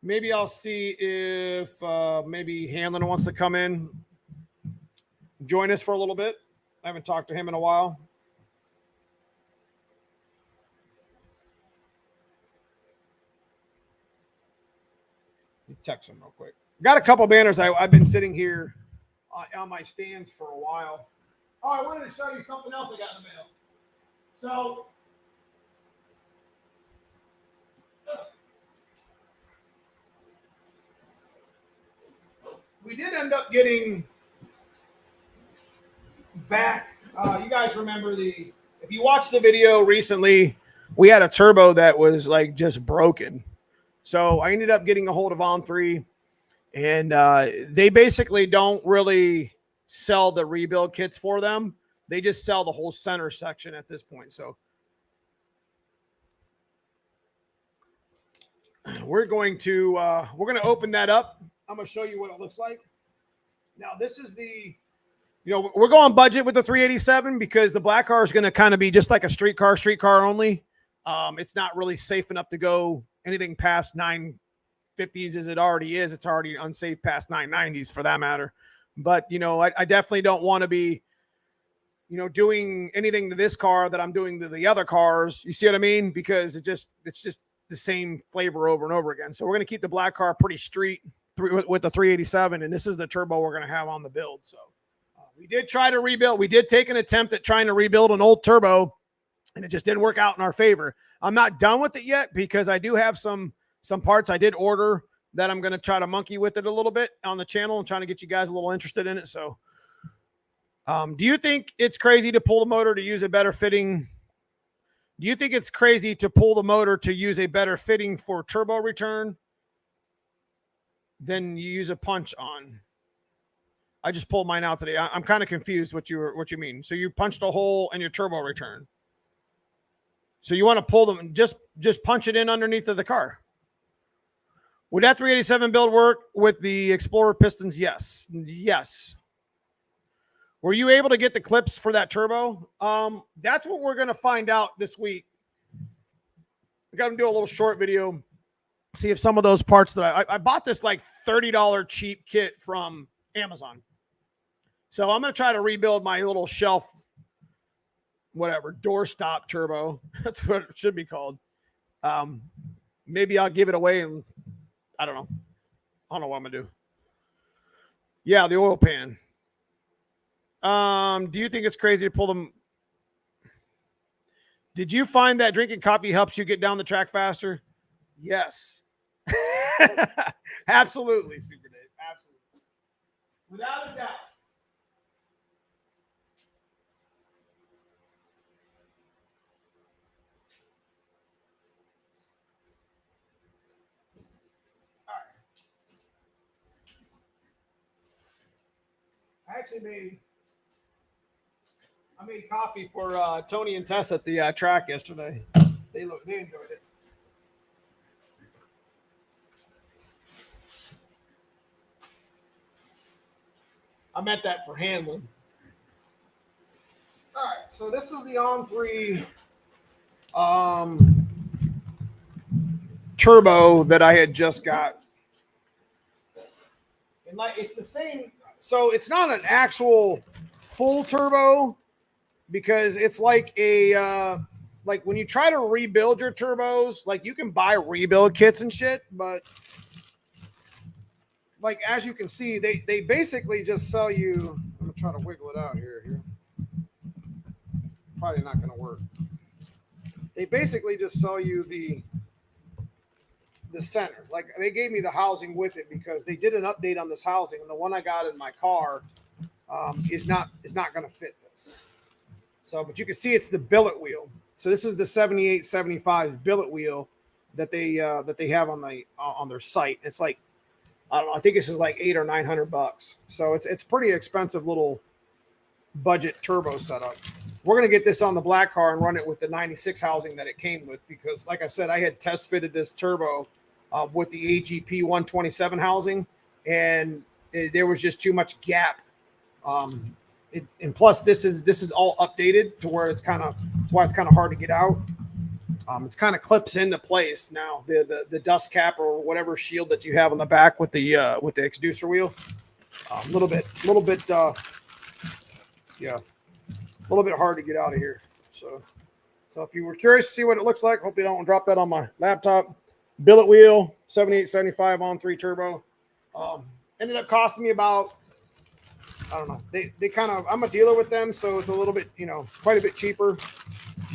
maybe Hanlon wants to come in, join us for a little bit. I haven't talked to him in a while. Text him real quick. Got a couple banners. I've been sitting here on my stands for a while. Oh, I wanted to show you something else I got in the mail. So, we did end up getting back. You guys remember if you watched the video recently, we had a turbo that was like just broken. So I ended up getting a hold of On3, and they basically don't really sell the rebuild kits for them. They just sell the whole center section at this point. So we're going to open that up. I'm going to show you what it looks like. Now, this is we're going budget with the 387 because the black car is going to kind of be just like a street car only. It's not really safe enough to go anything past 950s as it already is. It's already unsafe past 990s for that matter. But, I definitely don't want to be, doing anything to this car that I'm doing to the other cars. You see what I mean? Because it's just the same flavor over and over again. So we're going to keep the black car pretty street with the 387. And this is the turbo we're going to have on the build. So we did try to rebuild. We did take an attempt at trying to rebuild an old turbo, and it just didn't work out in our favor. I'm not done with it yet because I do have some parts I did order that I'm going to try to monkey with it a little bit on the channel and trying to get you guys a little interested in it. So do you think it's crazy to pull the motor to use a better fitting? Do you think it's crazy to pull the motor to use a better fitting for turbo return than you use a punch on? I just pulled mine out today. I'm kind of confused what you mean. So you punched a hole in your turbo return. So you want to pull them and just punch it in underneath of the car. Would that 387 build work with the Explorer pistons? Yes. Yes. Were you able to get the clips for that turbo? That's what we're going to find out this week. I got to do a little short video. See if some of those parts that I bought this like $30 cheap kit from Amazon. So I'm going to try to rebuild my little shelf, whatever, doorstop turbo. That's what it should be called. Maybe I'll give it away and I don't know. I don't know what I'm going to do. Yeah, the oil pan. Do you think it's crazy to pull them? Did you find that drinking coffee helps you get down the track faster? Yes. Absolutely, Super Dave. Absolutely. Without a doubt. All right. I made coffee for Tony and Tess at the track yesterday. They enjoyed it. I meant that for Hanlon. All right, so this is the On3 turbo that I had just got. And like it's the same, so it's not an actual full turbo because it's like a like when you try to rebuild your turbos, like you can buy rebuild kits and shit, but like as you can see, they basically just sell you. I'm gonna try to wiggle it out here. Probably not gonna work. They basically just sell you the center. Like they gave me the housing with it because they did an update on this housing, and the one I got in my car is not gonna fit this. So, but you can see it's the billet wheel. So this is the 78-75 billet wheel that they have on their site. It's like, I don't know, I think this is like $800 or $900. So it's pretty expensive little budget turbo setup. We're going to get this on the black car and run it with the 96 housing that it came with because, like I said, I had test fitted this turbo with the AGP 127 housing, and there was just too much gap. And plus, this is all updated to where that's why it's kind of hard to get out. It's kind of clips into place now. The dust cap or whatever shield that you have on the back with the exducer wheel, a little bit hard to get out of here. So if you were curious to see what it looks like, hope you don't drop that on my laptop. Billet wheel, 7875 on 3 turbo. Ended up costing me about, I don't know. They kind of, I'm a dealer with them, so it's a little bit, quite a bit cheaper.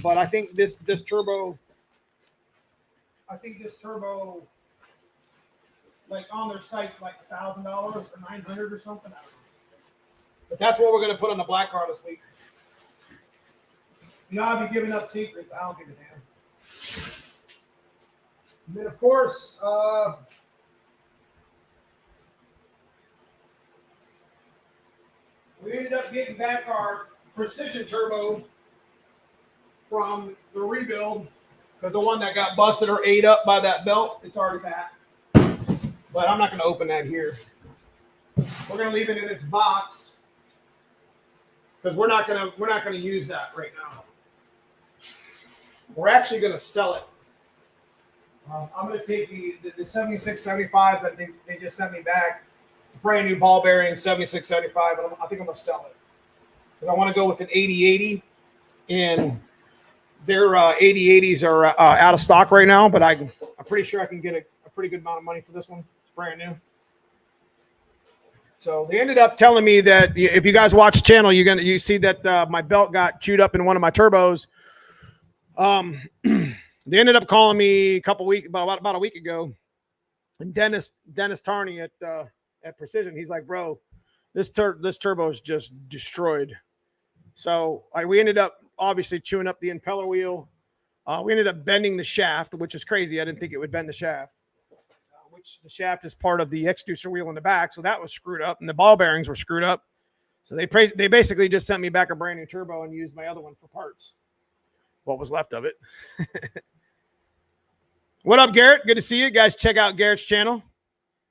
But I think this turbo, like on their site's like $1,000 or $900 or something. I don't know. But that's what we're gonna put on the black car this week. I'll be giving up secrets. I don't give a damn. And then of course, we ended up getting back our precision turbo from the rebuild because the one that got busted or ate up by that belt, it's already back. But I'm not going to open that here. We're going to leave it in its box because we're not going to use that right now. We're actually going to sell it. I'm going to take the 7675 that they just sent me back. It's a brand new ball bearing 7675, and I think I'm going to sell it because I want to go with an 8080, and their 8080s are out of stock right now. But I'm pretty sure I can get a pretty good amount of money for this one. It's brand new. So they ended up telling me that if you guys watch the channel, you see that my belt got chewed up in one of my turbos. They ended up calling me about a week ago, and Dennis Tarney at Precision, he's like, bro, this turbo is just destroyed. So we ended up obviously chewing up the impeller wheel. We ended up bending the shaft, which is crazy. I didn't think it would bend the shaft, which the shaft is part of the exducer wheel in the back. So that was screwed up, and the ball bearings were screwed up. So they basically just sent me back a brand new turbo and used my other one for parts. What was left of it. What up, Garrett? Good to see you guys. Check out Garrett's channel.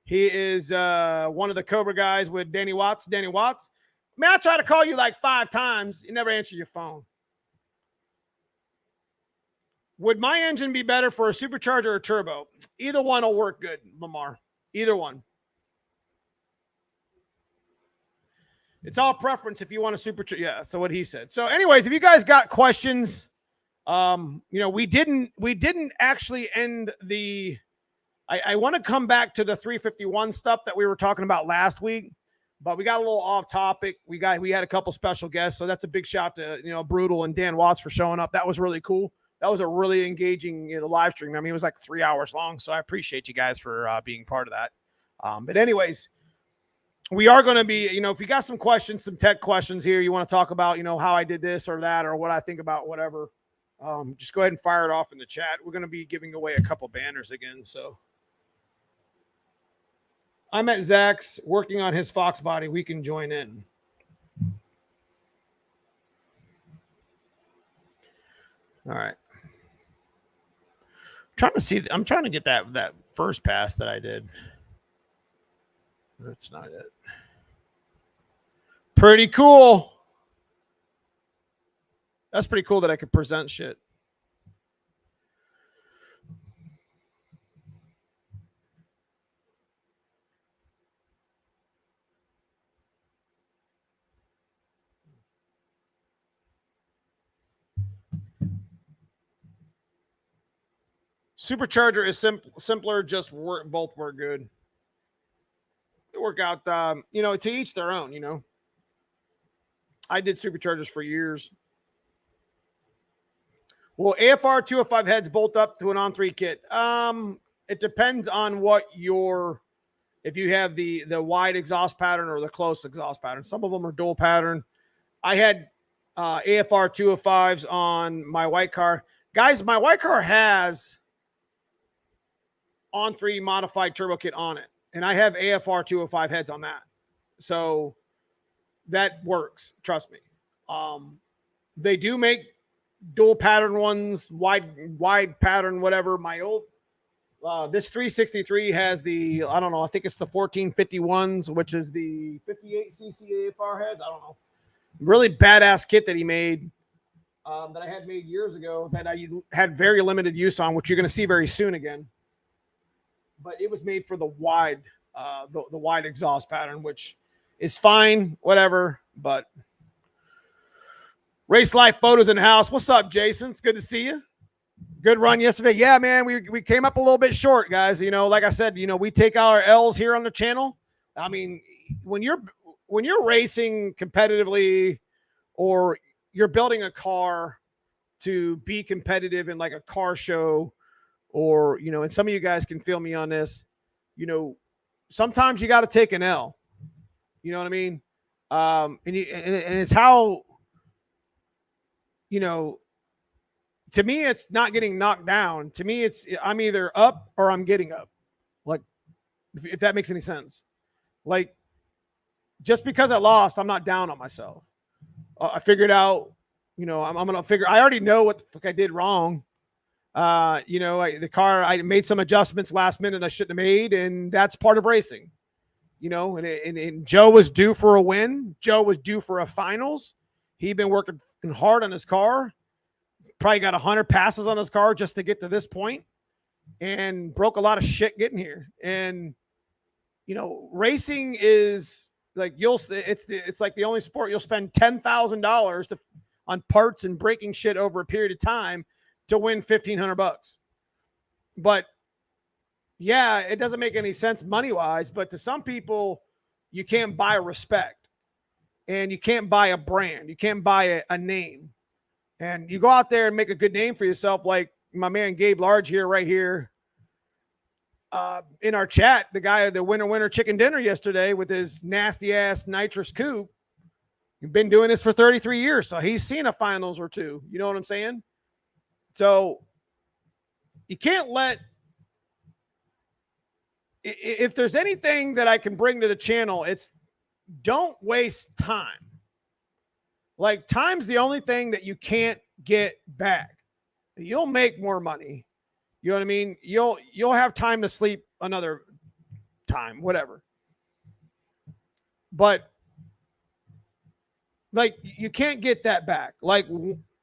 He is one of the Cobra guys with Danny Watts. Man, I try to call you like 5 times. You never answer your phone. Would my engine be better for a supercharger or turbo? Either one will work good, Lamar. Either one. It's all preference if you want a supercharger. Yeah, so what he said. So anyways, if you guys got questions, we didn't actually end the, I want to come back to the 351 stuff that we were talking about last week, but we got a little off topic. We had a couple special guests. So that's a big shout to, Brutal and Dan Watts for showing up. That was really cool. That was a really engaging, live stream. I mean, it was like 3 hours long. So I appreciate you guys for being part of that. But anyways, we are going to be, if you got some questions, some tech questions here, you want to talk about, how I did this or that, or what I think about whatever, just go ahead and fire it off in the chat. We're going to be giving away a couple banners again. So I'm at Zach's working on his foxbody. We can join in. All right. I'm trying to get that first pass that I did. That's not it. Pretty cool. That's pretty cool that I could present shit. Supercharger is simpler, just both work good. They work out, to each their own, I did superchargers for years. Well, AFR 205 heads bolt up to an on-3 kit. It depends on if you have the wide exhaust pattern or the close exhaust pattern. Some of them are dual pattern. I had AFR 205s on my white car. Guys, my white car has on-3 modified turbo kit on it, and I have AFR 205 heads on that. So that works. Trust me. They do make dual pattern ones, wide pattern, whatever. My old This 363 has the, I don't know, I think it's the 1451s, which is the 58 cc AFR heads. I don't know. Really badass kit that he made, that I had made years ago that I had very limited use on, which you're going to see very soon again. But it was made for the wide, the wide exhaust pattern, which is fine, whatever. But Race Life Photos in the house. What's up, Jason? It's good to see you. Good run yesterday. Yeah, man, we came up a little bit short, guys. You know, like I said, you know, we take our L's here on the channel. I mean, when you're racing competitively, or you're building a car to be competitive in like a car show, or, you know, and some of you guys can feel me on this, you know, sometimes you got to take an L. You know what I mean? And it's how, you know, to me, it's not getting knocked down. To me, it's I'm either up or I'm getting up. Like, if that makes any sense. Like, just because I lost, I'm not down on myself. I figured out, you know, I'm going to figure, I already know what the fuck I did wrong. You know, the car, I made some adjustments last minute I shouldn't have made, and that's part of racing. You know, and Joe was due for a win. Joe was due for a finals. He'd been working hard on his car. Probably got 100 passes on his car just to get to this point, and broke a lot of shit getting here. And, you know, racing is like, it's like the only sport you'll spend $10,000 on parts and breaking shit over a period of time to win $1,500. But yeah, it doesn't make any sense money wise, but to some people, you can't buy respect, and you can't buy a brand. You can't buy a name. And you go out there and make a good name for yourself, like my man Gabe Large here, right here, in our chat, the guy, the winner chicken dinner yesterday with his nasty ass nitrous coupe. You've been doing this for 33 years, so he's seen a finals or two. You know what I'm saying? So you can't let, if there's anything that I can bring to the channel, it's don't waste time. Like, time's the only thing that you can't get back. You'll make more money. You know what I mean? You'll have time to sleep another time, whatever. But like, you can't get that back. Like,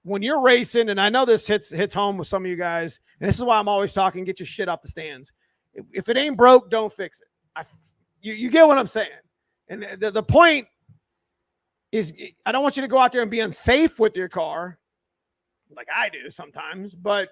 when you're racing, and I know this hits home with some of you guys, and this is why I'm always talking, get your shit off the stands. If it ain't broke, don't fix it. You get what I'm saying? And the point is, I don't want you to go out there and be unsafe with your car like I do sometimes, but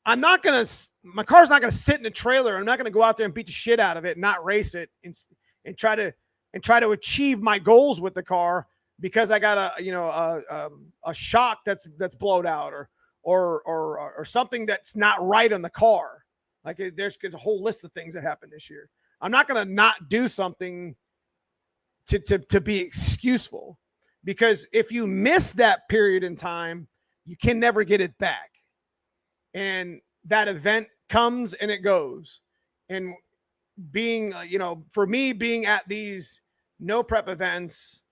my car's not going to sit in a trailer. I'm not going to go out there and beat the shit out of it and not race it and try to achieve my goals with the car because I got a shock that's blowed out or something that's not right on the car. Like, there's a whole list of things that happened this year. I'm not going to not do something to be excuseful, because if you miss that period in time, you can never get it back. And that event comes and it goes. And being, for me, being at these no prep events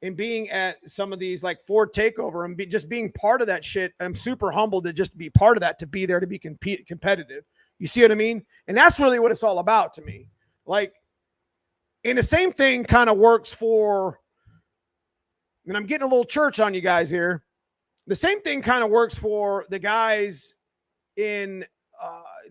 and being at some of these like Ford Takeover and just being part of that shit, I'm super humbled to just be part of that, to be there, to be competitive. You see what I mean? And that's really what it's all about to me. Like, and the same thing kind of works for, and I'm getting a little church on you guys here. The same thing kind of works for the guys in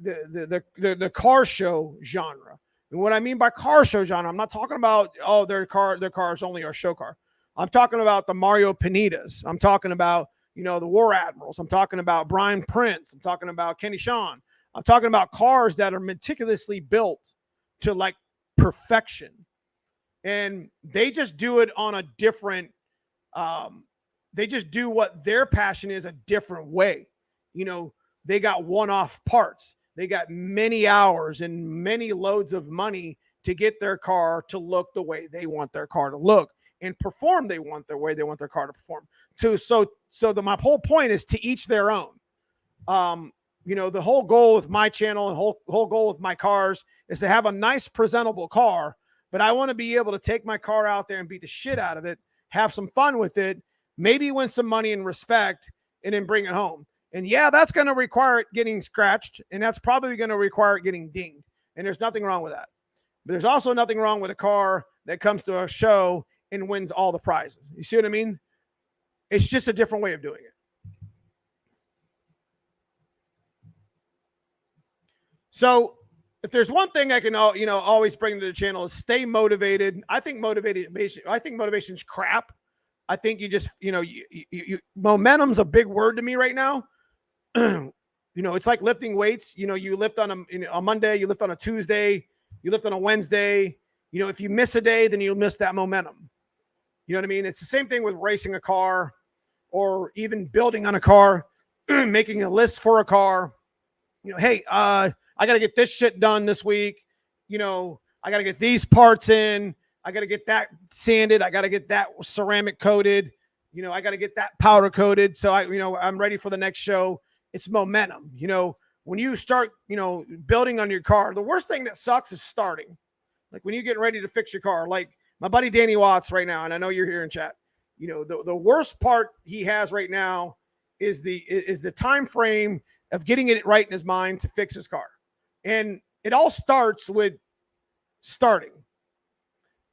the car show genre. And what I mean by car show genre, I'm not talking about, their cars only are show car. I'm talking about the Mario Pinedas. I'm talking about, the War Admirals. I'm talking about Brian Prince. I'm talking about Kenny Shawn. I'm talking about cars that are meticulously built to like perfection. And they just do it on a different, they just do what their passion is a different way. They got one-off parts. They got many hours and many loads of money to get their car to look the way they want their car to look and perform the way they want their car to perform. My whole point is to each their own. The whole goal with my channel and whole goal with my cars is to have a nice, presentable car, but I want to be able to take my car out there and beat the shit out of it, have some fun with it, maybe win some money and respect, and then bring it home. And yeah, that's going to require it getting scratched, and that's probably going to require it getting dinged. And there's nothing wrong with that. But there's also nothing wrong with a car that comes to a show and wins all the prizes. You see what I mean? It's just a different way of doing it. So if there's one thing I can, always bring to the channel is stay motivated. I think motivation's crap. I think you just, momentum's a big word to me right now. It's like lifting weights. You lift on a Monday, you lift on a Tuesday, you lift on a Wednesday. If you miss a day, then you'll miss that momentum. You know what I mean? It's the same thing with racing a car or even building on a car, making a list for a car. Hey, I got to get this shit done this week. I got to get these parts in. I got to get that sanded. I got to get that ceramic coated. I got to get that powder coated. So I'm ready for the next show. It's momentum. When you start, building on your car, the worst thing that sucks is starting. Like when you're getting ready to fix your car, like my buddy Danny Watts right now, and I know you're here in chat. The worst part he has right now is the time frame of getting it right in his mind to fix his car. And it all starts with starting.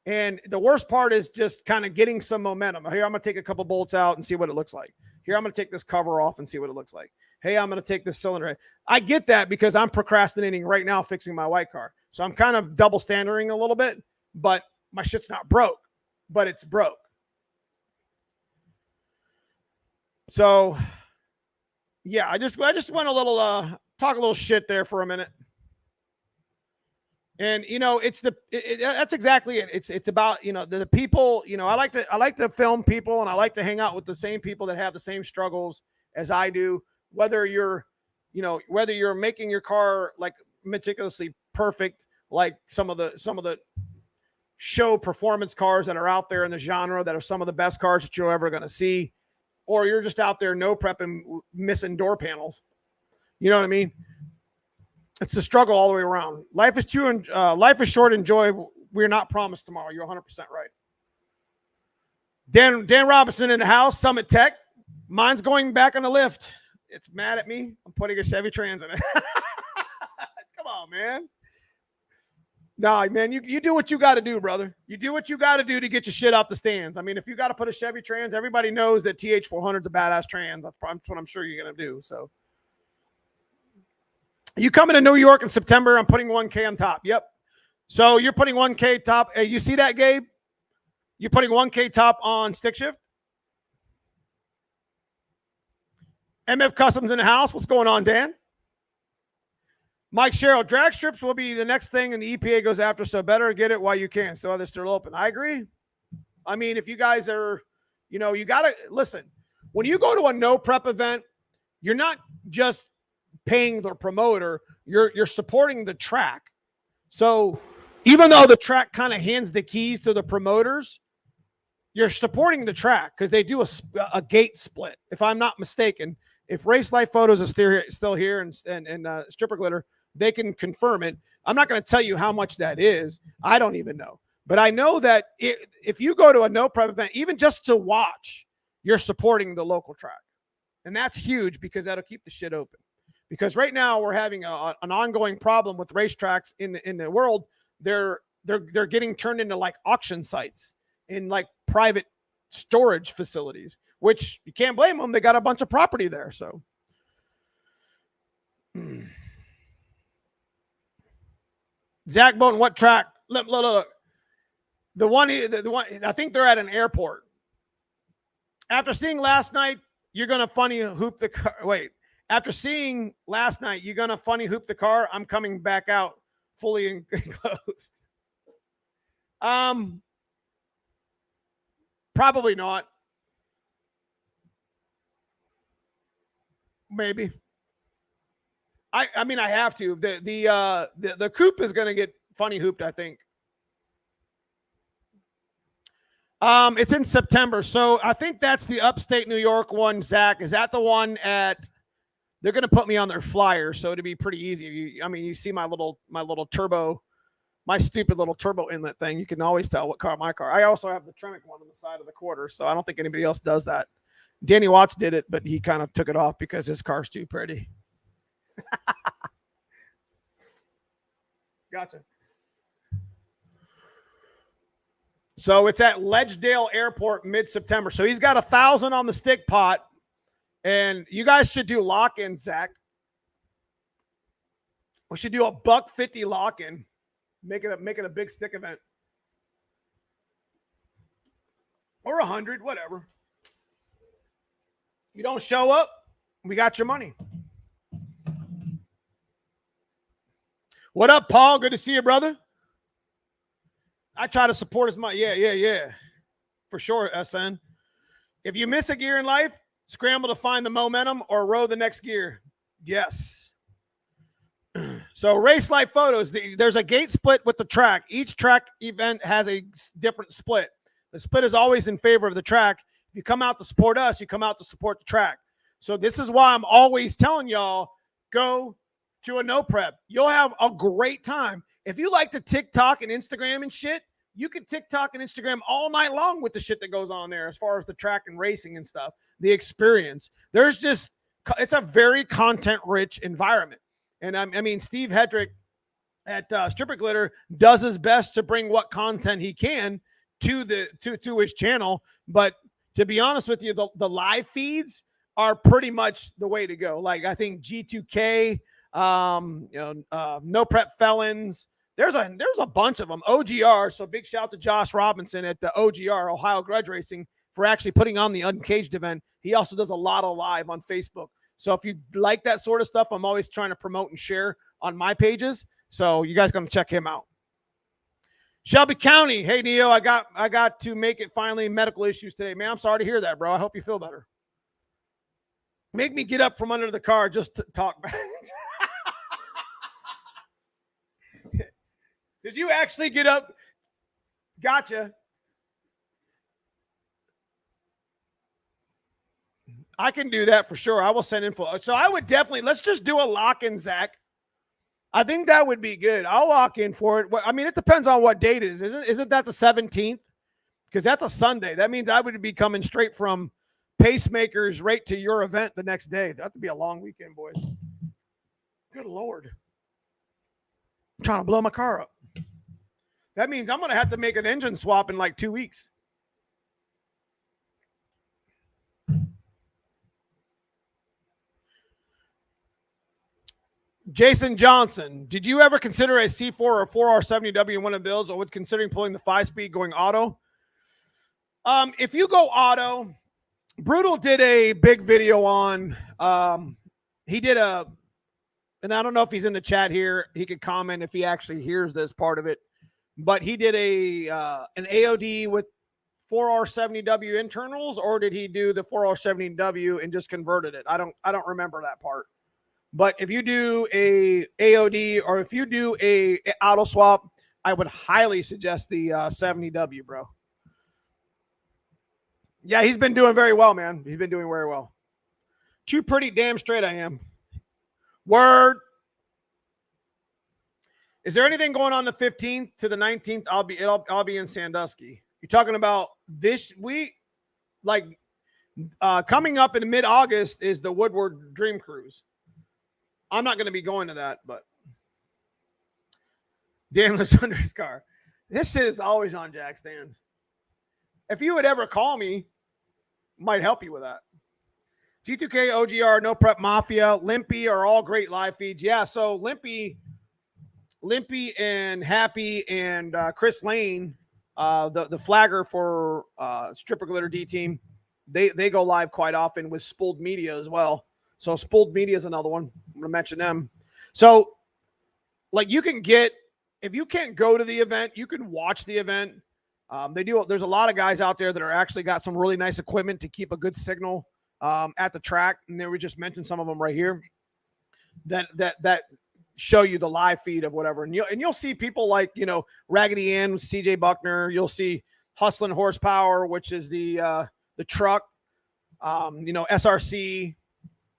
And the worst part is just kind of getting some momentum. Here, I'm going to take a couple bolts out and see what it looks like. Here, I'm going to take this cover off and see what it looks like. Hey, I'm going to take this cylinder. I get that because I'm procrastinating right now fixing my white car. So I'm kind of double standarding a little bit, but my shit's not broke, but it's broke. So yeah, I just went a little, talk a little shit there for a minute. And that's exactly it. It's about, the people, I like to film people, and I like to hang out with the same people that have the same struggles as I do, whether you're making your car like meticulously perfect, like some of the show performance cars that are out there in the genre that are some of the best cars that you're ever going to see, or you're just out there no prepping, missing door panels. You know what I mean? It's a struggle all the way around. Life is short. Enjoy. We're not promised tomorrow. You're 100% right. Dan Robinson in the house. Summit Tech. Mine's going back on the lift. It's mad at me. I'm putting a Chevy Trans in it. Come on, man. Nah, man, you do what you got to do, brother. You do what you got to do to get your shit off the stands. I mean, if you got to put a Chevy Trans, everybody knows that TH400 is a badass Trans. That's what I'm sure you're going to do. So. You coming to New York in September? I'm putting 1K on top. Yep. So you're putting 1K top. Hey, you see that, Gabe? You're putting 1K top on stick shift. MF Customs in the house. What's going on, Dan? Mike Sherrill, drag strips will be the next thing, and the EPA goes after, so better get it while you can. So they're still open. I agree. I mean, if you guys are, you got to listen. When you go to a no prep event, you're not just paying the promoter, you're supporting the track. So even though the track kind of hands the keys to the promoters, you're supporting the track because they do a gate split. If I'm not mistaken, if Race Life Photos is still here and Stripper Glitter, they can confirm it. I'm not going to tell you how much that is. I don't even know. But I know that if you go to a no prep event, even just to watch, you're supporting the local track. And that's huge because that'll keep the shit open. Because right now we're having an ongoing problem with racetracks in the world. They're getting turned into like auction sites in like private storage facilities, which you can't blame them. They got a bunch of property there. So Zach Bowden, what track? Look. The one, I think they're at an airport. After seeing last night, you're going to funny hoop the car. Wait. After seeing last night, you're going to funny hoop the car. I'm coming back out fully enclosed. Probably not. Maybe. I mean, I have to. The coupe is going to get funny hooped, I think. It's in September. So I think that's the upstate New York one, Zach. Is that the one at... They're going to put me on their flyer, so it'd be pretty easy. You see my little turbo, my stupid little turbo inlet thing. You can always tell what car my car. I also have the Tremec one on the side of the quarter, so I don't think anybody else does that. Danny Watts did it, but he kind of took it off because his car's too pretty. Gotcha. So it's at Ledgedale Airport mid-September. So he's got 1,000 on the stick pot, and you guys should do lock-in, Zach. We should do a $150 lock-in. Make it a big stick event. Or 100, whatever. You don't show up, we got your money. What up, Paul? Good to see you, brother. I try to support as much. Yeah. For sure, SN. If you miss a gear in life, scramble to find the momentum or row the next gear. Yes. So race life photos. There's a gate split with the track. Each track event has a different split. The split is always in favor of the track. If you come out to support us, you come out to support the track. So this is why I'm always telling y'all, go to a no prep. You'll have a great time. If you like to TikTok and Instagram and shit, you can TikTok and Instagram all night long with the shit that goes on there as far as the track and racing and stuff, the experience. It's a very content-rich environment. And I mean, Steve Hedrick at Stripper Glitter does his best to bring what content he can to his channel. But to be honest with you, the live feeds are pretty much the way to go. Like I think G2K, No Prep Felons. There's a bunch of them. OGR. So big shout to Josh Robinson at the OGR, Ohio Grudge Racing, for actually putting on the Uncaged event. He also does a lot of live on Facebook. So if you like that sort of stuff, I'm always trying to promote and share on my pages. So you guys got to check him out. Shelby County. Hey, Neo, I got to make it finally. Medical issues today. Man, I'm sorry to hear that, bro. I hope you feel better. Make me get up from under the car just to talk back. Did you actually get up? Gotcha. I can do that for sure. I will send info. So I would definitely, let's just do a lock-in, Zach. I think that would be good. I'll lock in for it. I mean, it depends on what date it is. Isn't that the 17th? Because that's a Sunday. That means I would be coming straight from Pacemakers right to your event the next day. That would be a long weekend, boys. Good Lord. I'm trying to blow my car up. That means I'm going to have to make an engine swap in like 2 weeks. Jason Johnson, did you ever consider a C4 or 4R70W in one of the builds, or would considering pulling the 5-speed going auto? If you go auto, Brutal did a big video on, he did and I don't know if he's in the chat here. He could comment if he actually hears this part of it, but he did an AOD with 4R70W internals, or did he do the 4R70W and just converted it? I don't remember that part. But if you do a AOD or if you do a auto swap, I would highly suggest the 70W, bro. Yeah, he's been doing very well, man. He's been doing very well. Too pretty damn straight I am. Word. Is there anything going on the 15th to the 19th? I'll be in Sandusky. You're talking about this week? Like coming up in mid-August is the Woodward Dream Cruise. I'm not going to be going to that, but Dan lives under his car. This shit is always on jack stands. If you would ever call me, might help you with that. G2K, OGR, No Prep Mafia, Limpy are all great live feeds. Yeah, so Limpy and Happy and Chris Lane, the flagger for Stripper Glitter D Team, they go live quite often with Spooled Media as well. So Spooled Media is another one. I'm going to mention them. So, like, you can get, if you can't go to the event, you can watch the event. There's a lot of guys out there that are actually got some really nice equipment to keep a good signal at the track. And then we just mentioned some of them right here that show you the live feed of whatever. And you'll see people like, Raggedy Ann with CJ Buckner. You'll see Hustlin' Horsepower, which is the truck, SRC.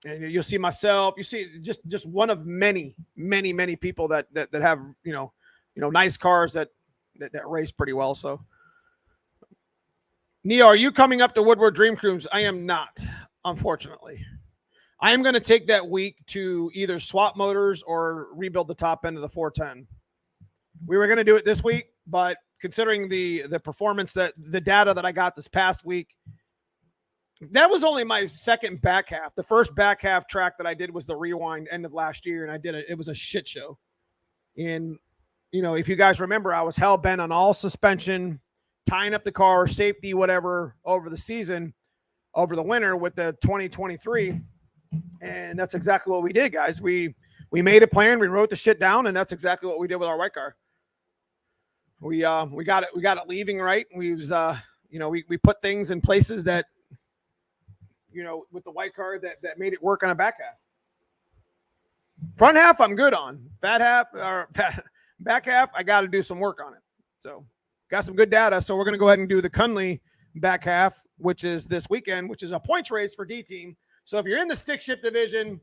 And you'll see myself. You see just one of many people that have nice cars that race pretty well. So Neo, are you coming up to Woodward Dream Cruise? I am not, unfortunately. I am going to take that week to either swap motors or rebuild the top end of the 410. We were going to do it this week, but considering the performance, that the data that I got this past week, that was only my second back half. The first back half track that I did was the rewind end of last year, and I did it. It was a shit show. And, you know, if you guys remember, I was hell bent on all suspension, tying up the car, safety, whatever, over the season, over the winter with the 2023. And that's exactly what we did, guys. We made a plan, we wrote the shit down, and that's exactly what we did with our white car. We got it leaving right. We was we put things in places that, with the white car that made it work on a back half. Front half, I'm good on. Back half, I got to do some work on it. So, got some good data. So, we're going to go ahead and do the Cunley back half, which is this weekend, which is a points race for D team. So, if you're in the stick shift division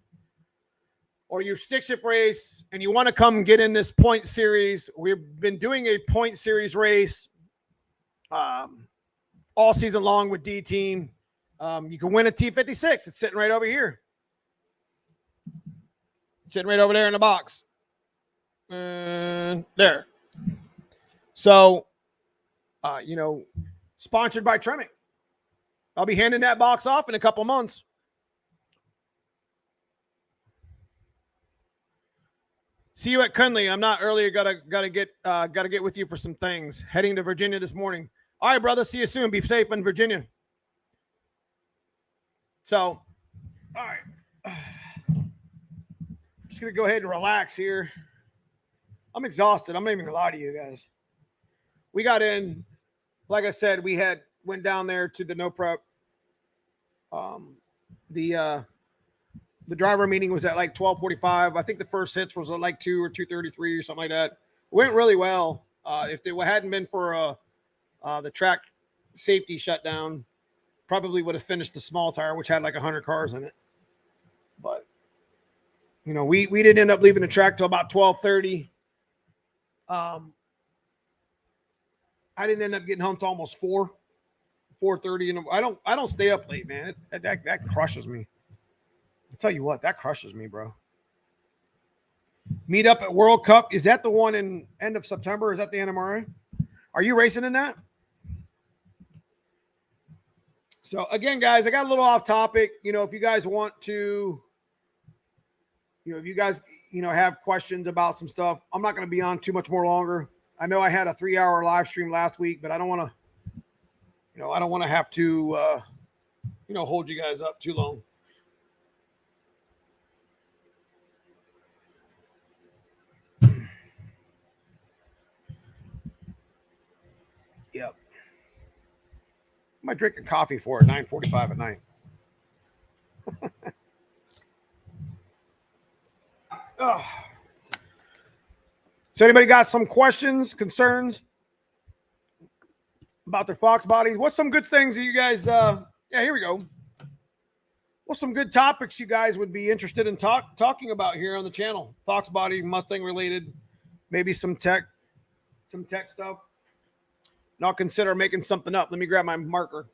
or your stick shift race and you want to come get in this point series, we've been doing a point series race all season long with D team. You can win a T56. It's sitting right over here. Sitting right over there in the box. There. So, sponsored by Treming. I'll be handing that box off in a couple months. See you at Cunley. I'm not earlier. Gotta get with you for some things. Heading to Virginia this morning. All right, brother. See you soon. Be safe in Virginia. So, all right. I'm just going to go ahead and relax here. I'm exhausted. I'm not even going to lie to you guys. We got in, like I said, went down there to the no prep. The driver meeting was at like 12:45. I think the first hits was at like 2 or 2:33 or something like that. It went really well. If it hadn't been for the track safety shutdown, probably would have finished the small tire, which had like 100 cars in it. But, we didn't end up leaving the track till about 12:30. I didn't end up getting home till almost 4:30. And I don't stay up late, man. That crushes me. I'll tell you what, that crushes me, bro. Meet up at World Cup. Is that the one in end of September? Is that the NMRA? Are you racing in that? So, again, guys, I got a little off topic. If you guys want to, if you guys, have questions about some stuff, I'm not going to be on too much more longer. I know I had a 3-hour live stream last week, but I don't want to, have to, hold you guys up too long. Yep. I might drink a coffee for at 9:45 at night. So anybody got some questions, concerns about their Fox bodies? What's some good things that you guys, here we go. What's some good topics you guys would be interested in talking about here on the channel? Fox body, Mustang related, maybe some tech stuff. And I'll consider making something up. Let me grab my marker.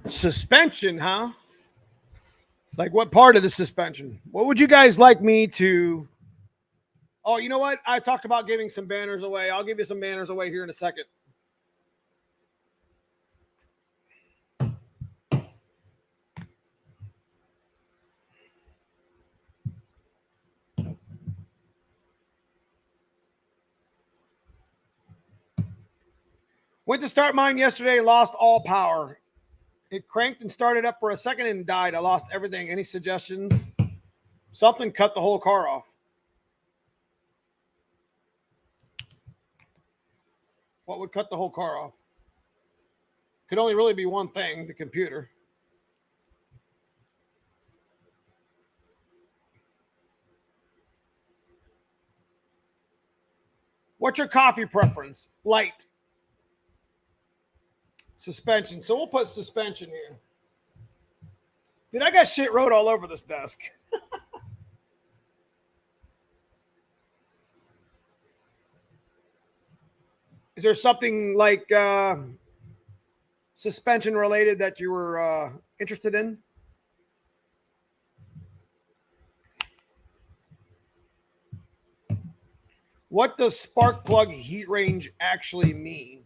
Suspension, huh? Like what part of the suspension? What would you guys like me to? Oh, you know what? I talked about giving some banners away. I'll give you some banners away here in a second. Went to start mine yesterday, lost all power. It cranked and started up for a second and died. I lost everything. Any suggestions? Something cut the whole car off. What would cut the whole car off? Could only really be one thing, the computer. What's your coffee preference? Light. Suspension. So we'll put suspension here. Dude, I got shit wrote all over this desk. Is there something like suspension related that you were interested in? What does spark plug heat range actually mean?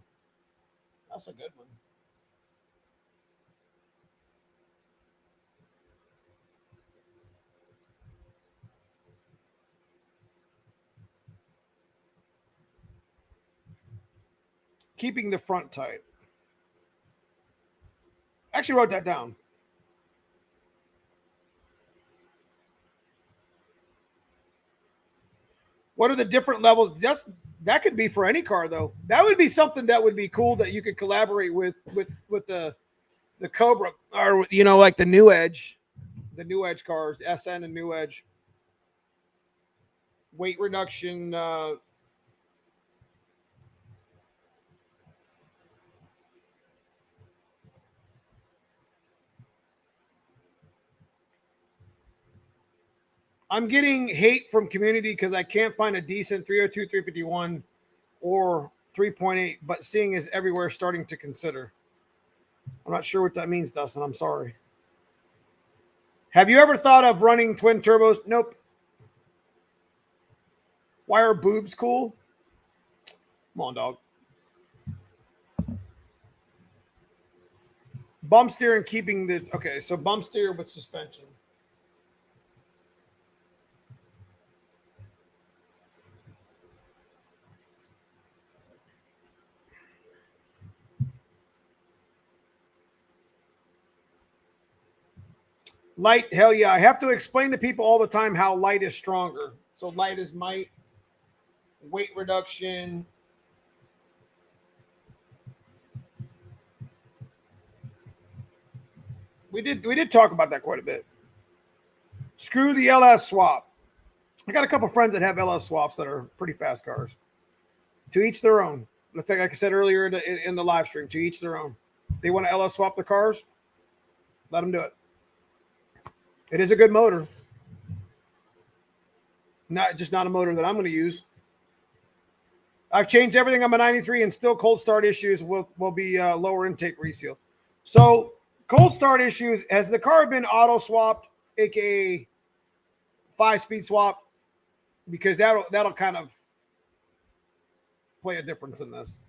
That's a good one. Keeping the front tight. Actually wrote that down. What are the different levels? That could be for any car though. That would be something that would be cool that you could collaborate with the Cobra, or like the New Edge cars, SN and New Edge. Weight reduction. I'm getting hate from community because I can't find a decent 302, 351 or 3.8, but seeing is everywhere starting to consider. I'm not sure what that means, Dustin. I'm sorry. Have you ever thought of running twin turbos? Nope. Why are boobs cool? Come on, dog. Bump steer and keeping the... Okay, so bump steer with suspension. Light, hell yeah. I have to explain to people all the time how light is stronger. So light is might, weight reduction. We did talk about that quite a bit. Screw the LS swap. I got a couple friends that have LS swaps that are pretty fast cars. To each their own. Like I said earlier in the live stream, to each their own. They want to LS swap the cars, let them do it. It is a good motor. Not a motor that I'm going to use. I've changed everything on my 93 and still cold start issues will be lower intake reseal. So cold start issues, has the car been auto swapped, aka 5-speed swap? Because that'll kind of play a difference in this.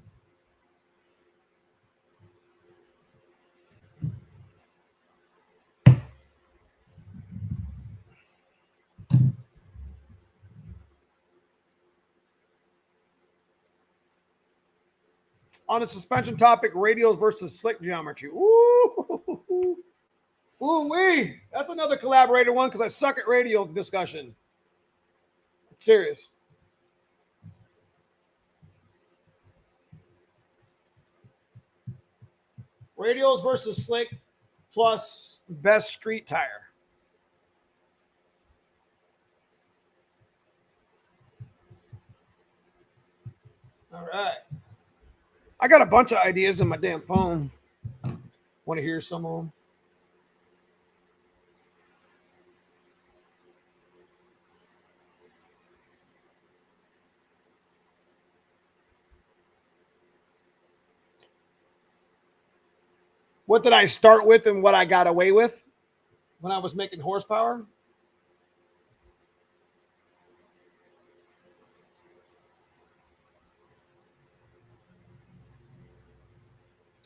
On the suspension topic, radials versus slick geometry. Ooh, wee. That's another collaborator one because I suck at radial discussion. I'm serious. Radials versus slick plus best street tire. All right. I got a bunch of ideas in my damn phone. Want to hear some of them? What did I start with and what I got away with when I was making horsepower?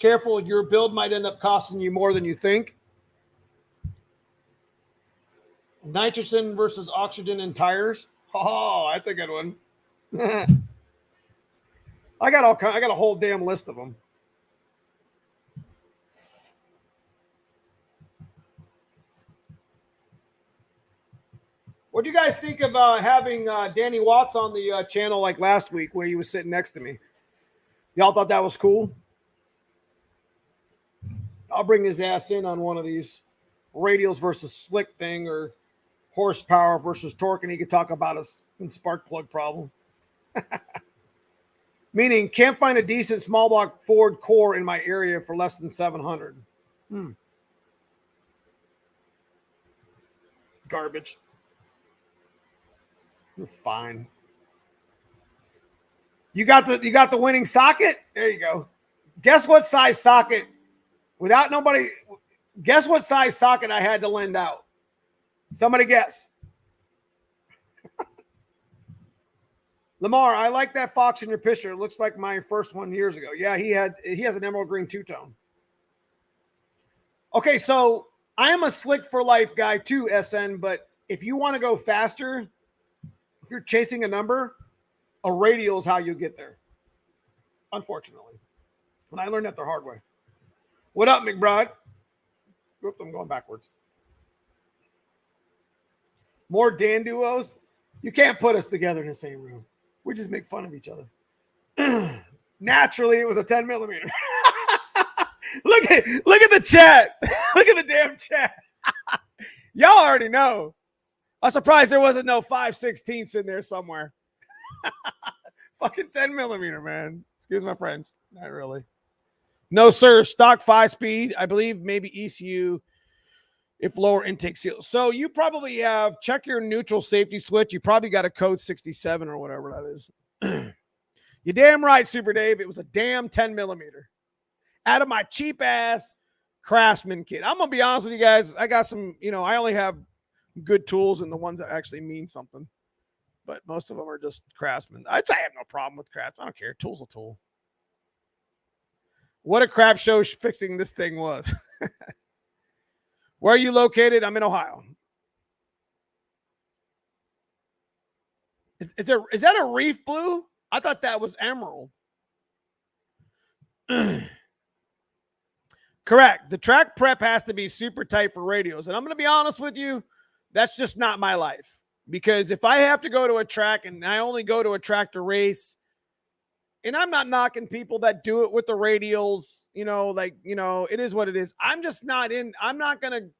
Careful, your build might end up costing you more than you think. Nitrogen versus oxygen in tires. Oh, that's a good one. I got a whole damn list of them. What do you guys think of having Danny Watts on the channel like last week where he was sitting next to me? Y'all thought that was cool? I'll bring his ass in on one of these radials versus slick thing or horsepower versus torque, and he could talk about a spark plug problem. Meaning can't find a decent small block Ford core in my area for less than 700. Garbage. You're fine. You got the winning socket? There you go. Guess what size socket? Without nobody, guess what size socket I had to lend out? Somebody guess. Lamar, I like that fox in your picture. It looks like my first one years ago. Yeah, he has an emerald green two-tone. Okay, so I am a slick for life guy too, SN, but if you want to go faster, if you're chasing a number, a radial is how you get there. Unfortunately. And I learned that the hard way. What up, McBride? Oops, I'm going backwards. More Dan duos? You can't put us together in the same room. We just make fun of each other. Naturally, it was a 10 millimeter. Look at the chat. Look at the damn chat. Y'all already know. I'm surprised there wasn't no 5/16 in there somewhere. Fucking 10 millimeter, man. Excuse my French. Not really. No, sir. Stock 5-speed. I believe maybe ECU if lower intake seal. So you probably have, check your neutral safety switch. You probably got a code 67 or whatever that is. You're damn right, Super Dave. It was a damn 10 millimeter. Out of my cheap ass Craftsman kit. I'm going to be honest with you guys. I got some, I only have good tools and the ones that actually mean something. But most of them are just Craftsman. I have no problem with Craftsman. I don't care. Tool's a tool. What a crap show fixing this thing was. Where are you located? I'm in Ohio. Is that a reef blue? I thought that was emerald. Correct. The track prep has to be super tight for radios. And I'm going to be honest with you, that's just not my life. Because if I have to go to a track and I only go to a track to race, and I'm not knocking people that do it with the radials, it is what it is. I'm just not I'm not going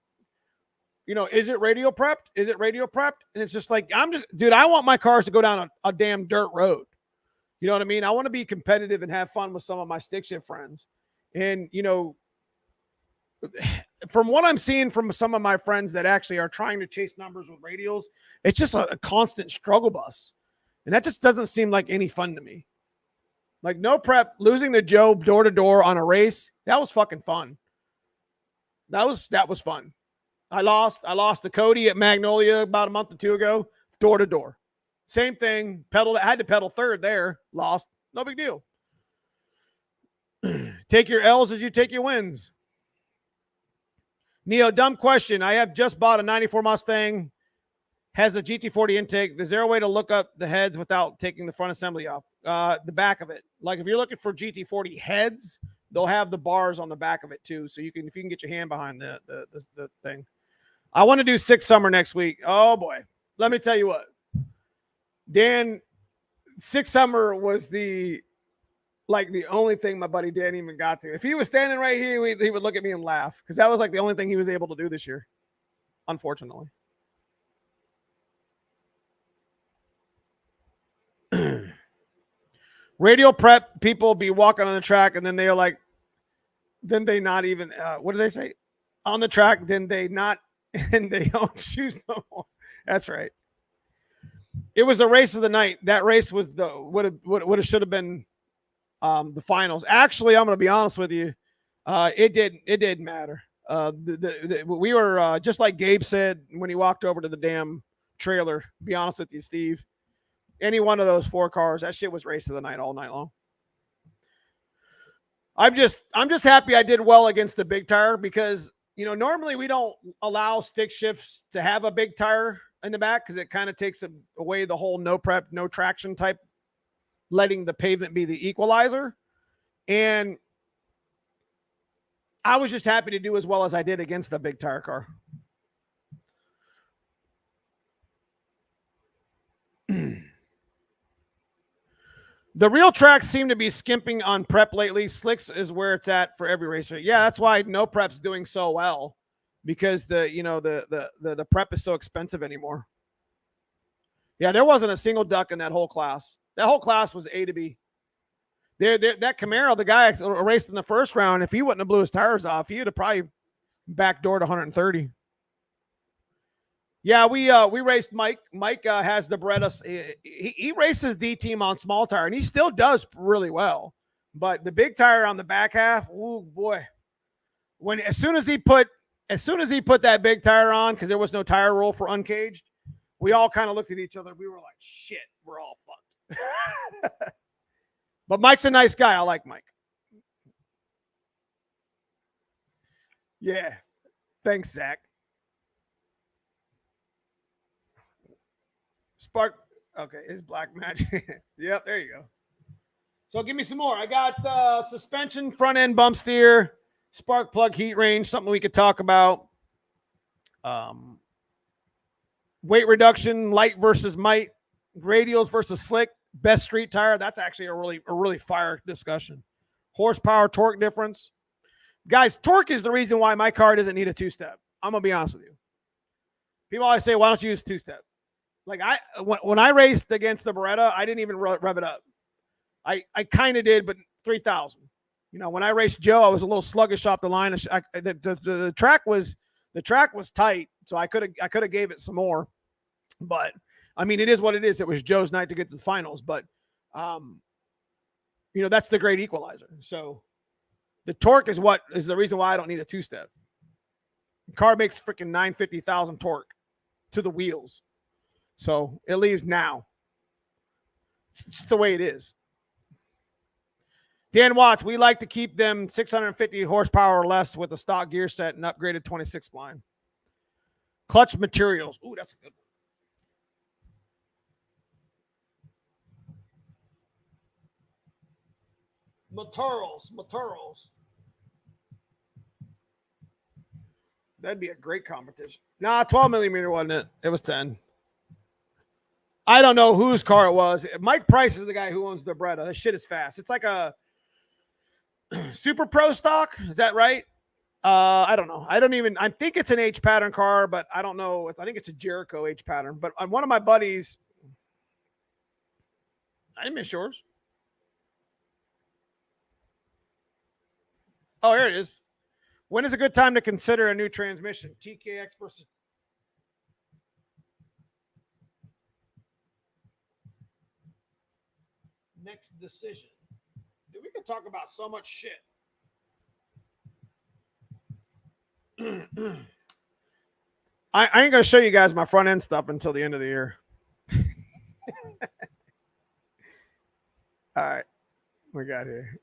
to, is it radio prepped? Is it radio prepped? And it's just like, dude, I want my cars to go down a damn dirt road. You know what I mean? I want to be competitive and have fun with some of my stick shift friends. And, from what I'm seeing from some of my friends that actually are trying to chase numbers with radials, it's just a constant struggle bus. And that just doesn't seem like any fun to me. Like no prep, losing to Joe door to door on a race, that was fucking fun. That was fun. I lost to Cody at Magnolia about a month or two ago, door to door. Same thing. I had to pedal third there. Lost. No big deal. Take your L's as you take your wins. Neo, dumb question. I have just bought a 94 Mustang. Has a GT40 intake. Is there a way to look up the heads without taking the front assembly off? The back of it. Like if you're looking for GT40 heads, they'll have the bars on the back of it too. So if you can get your hand behind the thing. I want to do 6 summer next week. Oh boy. Let me tell you what. Dan, 6 summer was the only thing my buddy Dan even got to. If he was standing right here, he would look at me and laugh because that was like the only thing he was able to do this year, unfortunately. Radio prep people be walking on the track and then they're like, then they not even, what do they say? On the track, then they not, and they don't choose no more. That's right. It was the race of the night. That race was what should have been the finals. Actually, I'm going to be honest with you. It didn't matter. We were just like Gabe said when he walked over to the damn trailer. Be honest with you, Steve. Any one of those 4 cars, that shit was race of the night all night long. I'm just happy I did well against the big tire because normally we don't allow stick shifts to have a big tire in the back because it kind of takes away the whole no prep, no traction type, letting the pavement be the equalizer. And I was just happy to do as well as I did against the big tire car. The real tracks seem to be skimping on prep lately. Slicks is where it's at for every racer. Yeah, that's why no prep's doing so well because the prep is so expensive anymore. Yeah, there wasn't a single duck in that whole class. That whole class was A to B. that Camaro, the guy raced in the first round, if he wouldn't have blew his tires off, he'd have probably backdoored 130. Yeah, we raced Mike. Mike has the Beretta. He races D team on small tire, and he still does really well. But the big tire on the back half, oh boy! As soon as he put that big tire on, because there was no tire roll for uncaged, we all kind of looked at each other. We were like, "Shit, we're all fucked." But Mike's a nice guy. I like Mike. Yeah, thanks, Zach. Spark. Okay, it's black magic. Yep, there you go. So give me some more. I got suspension, front end bump steer, spark plug heat range, something we could talk about. Weight reduction, light versus might, radials versus slick, best street tire. That's actually a really fire discussion. Horsepower, torque difference. Guys, torque is the reason why my car doesn't need a two-step. I'm going to be honest with you. People always say, why don't you use two-step? Like when I raced against the Beretta, I didn't even rev it up. I kind of did, but 3,000. You know, when I raced Joe, I was a little sluggish off the line. The track was tight, so I could have gave it some more. But I mean, it is what it is. It was Joe's night to get to the finals, but you know, that's the great equalizer. So the torque is the reason why I don't need a two-step. The car makes freaking 950,000 torque to the wheels. So it leaves now. It's the way it is. Dan Watts, we like to keep them 650 horsepower or less with a stock gear set and upgraded 26 spline. Clutch materials. Ooh, that's a good one. Materials. That'd be a great competition. Nah, 12 millimeter wasn't it? It was 10. I don't know whose car it was. Mike Price is the guy who owns the Beretta. That shit is fast. It's like a Super Pro stock. Is that right? I don't know. I think it's an H pattern car, but I don't know. I think it's a Jericho H pattern. But one of my buddies, I didn't miss yours. Oh, here it is. When is a good time to consider a new transmission? TKX versus. Next decision. Dude, we can talk about so much shit. I ain't going to show you guys my front end stuff until the end of the year. All right. We got here.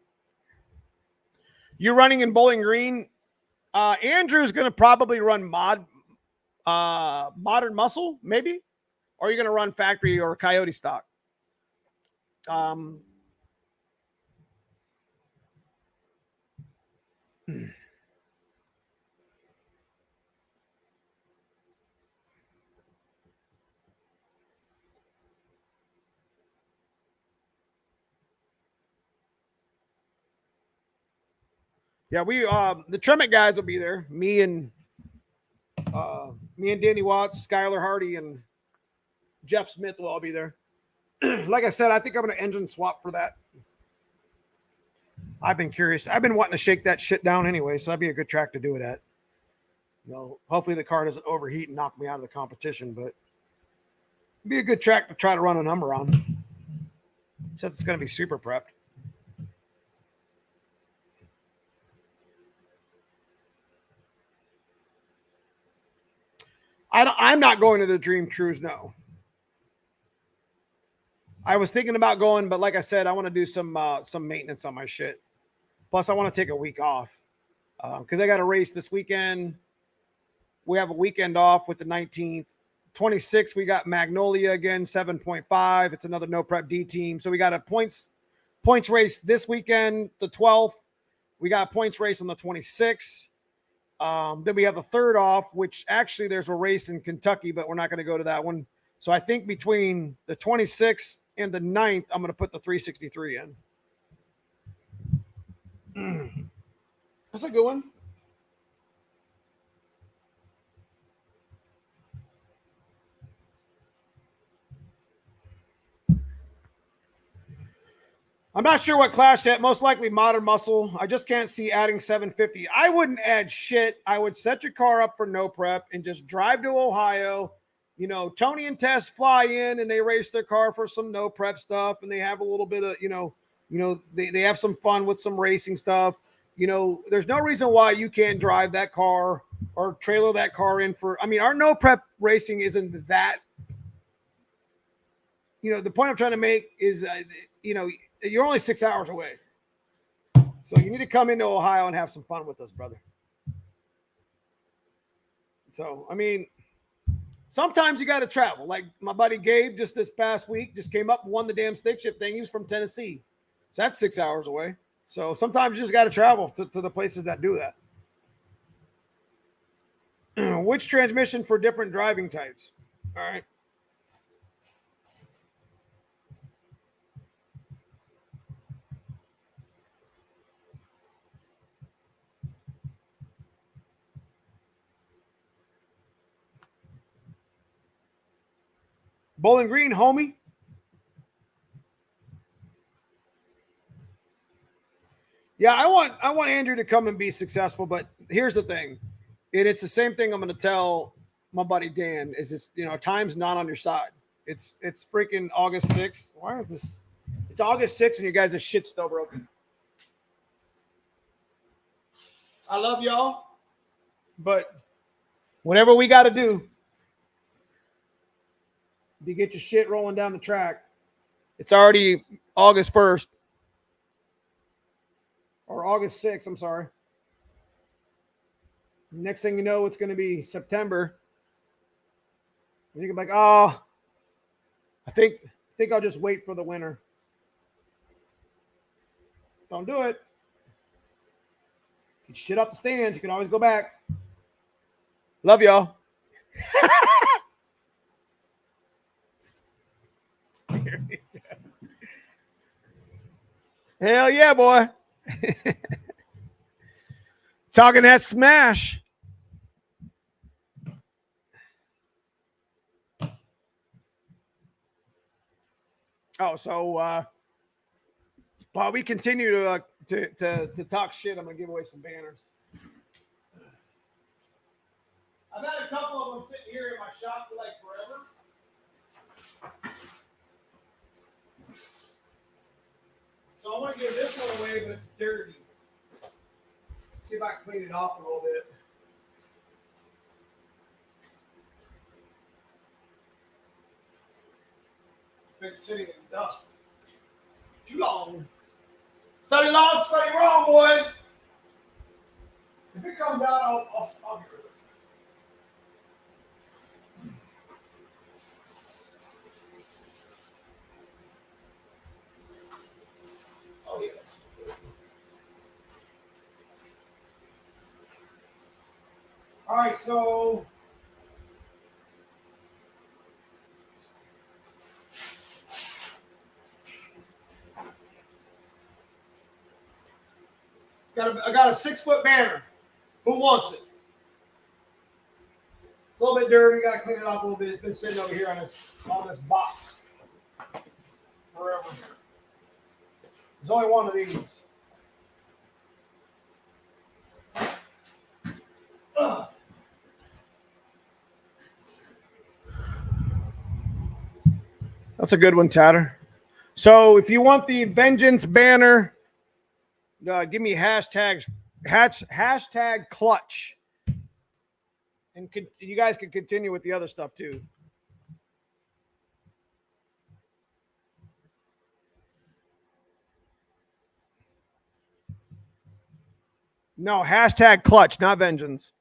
You're running in Bowling Green. Andrew's going to probably run modern muscle, maybe. Or are you going to run factory or coyote stock? Yeah, the Tremec guys will be there. Me and Danny Watts, Skylar Hardy, and Jeff Smith will all be there. Like I said, I think I'm going to engine swap for that. I've been curious. I've been wanting to shake that shit down anyway, so that'd be a good track to do it at. You know, hopefully the car doesn't overheat and knock me out of the competition, but it'd be a good track to try to run a number on. Since it's going to be super prepped. I'm not going to the Dream Cruise, no. I was thinking about going, but like I said, I want to do some maintenance on my shit. Plus, I want to take a week off because I got a race this weekend. We have a weekend off with the 19th. 26th, we got Magnolia again, 7.5. It's another no prep D team. So we got a points race this weekend, the 12th. We got a points race on the 26th. Then we have the third off, which actually there's a race in Kentucky, but we're not going to go to that one. So I think between the 26th and the 9th, I'm going to put the 363 in. That's a good one. I'm not sure what class yet. Most likely modern muscle. I just can't see adding 750. I wouldn't add shit. I would set your car up for no prep and just drive to Ohio. You know, Tony and Tess fly in and they race their car for some no prep stuff, and they have a little bit of, they have some fun with some racing stuff. You know, there's no reason why you can't drive that car or trailer that car in for. I mean, our no prep racing isn't that. You know, the point I'm trying to make is, you're only 6 hours away. So you need to come into Ohio and have some fun with us, brother. So, I mean, sometimes you got to travel. Like my buddy Gabe just this past week just came up and won the damn stick shift thing. He was from Tennessee. So that's 6 hours away. So sometimes you just got to travel to the places that do that. Which transmission for different driving types? All right. Bowling Green, homie. Yeah, I want Andrew to come and be successful, but here's the thing. And it's the same thing I'm going to tell my buddy Dan is this, time's not on your side. It's freaking August 6th. Why is this? It's August 6th and you guys' shit's still broken. I love y'all, but whatever we got to do to get your shit rolling down the track, it's already August 1st or August 6th. I'm sorry. Next thing you know, it's going to be September. And you can be like, oh, I think I'll just wait for the winter. Don't do it. Get shit off the stands. You can always go back. Love y'all. Hell yeah, boy. Talking that smash. Oh, so while we continue to talk shit, I'm gonna give away some banners. I've had a couple of them sitting here in my shop for like forever. So I want to give this one away, but it's dirty. See if I can clean it off a little bit. Been sitting in dust too long. Study long, study wrong, boys. If it comes out, I'll get rid of it. Oh, yes. All right, so I got a 6-foot banner. Who wants it? It's a little bit dirty. Got to clean it off a little bit. It's been sitting over here on this box forever. There's only one of these. Ugh. That's a good one, Tatter. So if you want the Vengeance banner, give me hashtag clutch. And you guys can continue with the other stuff too. No, hashtag clutch, not vengeance.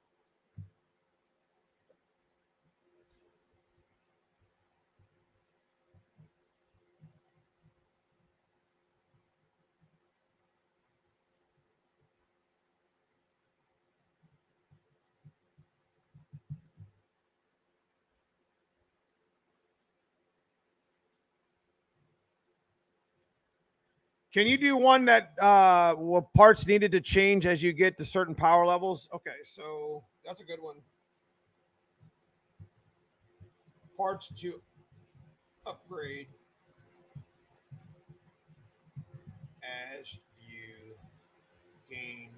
Can you do one that parts needed to change as you get to certain power levels? Okay, so that's a good one. Parts to upgrade. as you gain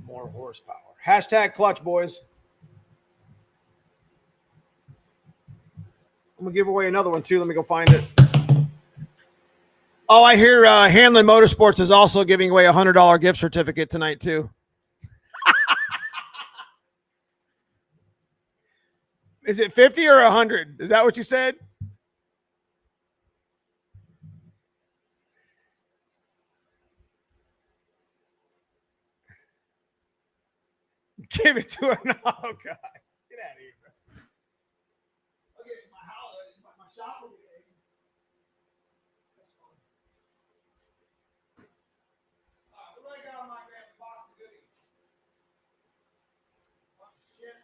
more horsepower. Hashtag clutch, boys. I'm going to give away another one, too. Let me go find it. Oh, I hear Hanlon Motorsports is also giving away a $100 gift certificate tonight, too. Is it 50 or 100? Is that what you said? Give it to him. Oh, God. Get out of here, bro. Okay, my house, my shop will be there. That's fun. All right, what do I got on my box of goodies? A bunch of shit.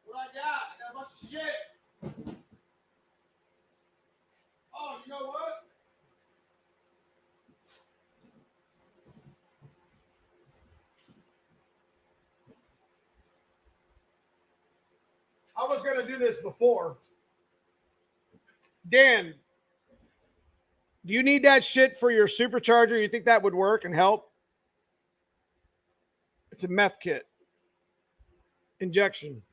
What I got? I got a bunch of shit. Oh, you know what? I was going to do this before. Dan, do you need that shit for your supercharger? You think that would work and help? It's a meth kit. Injection.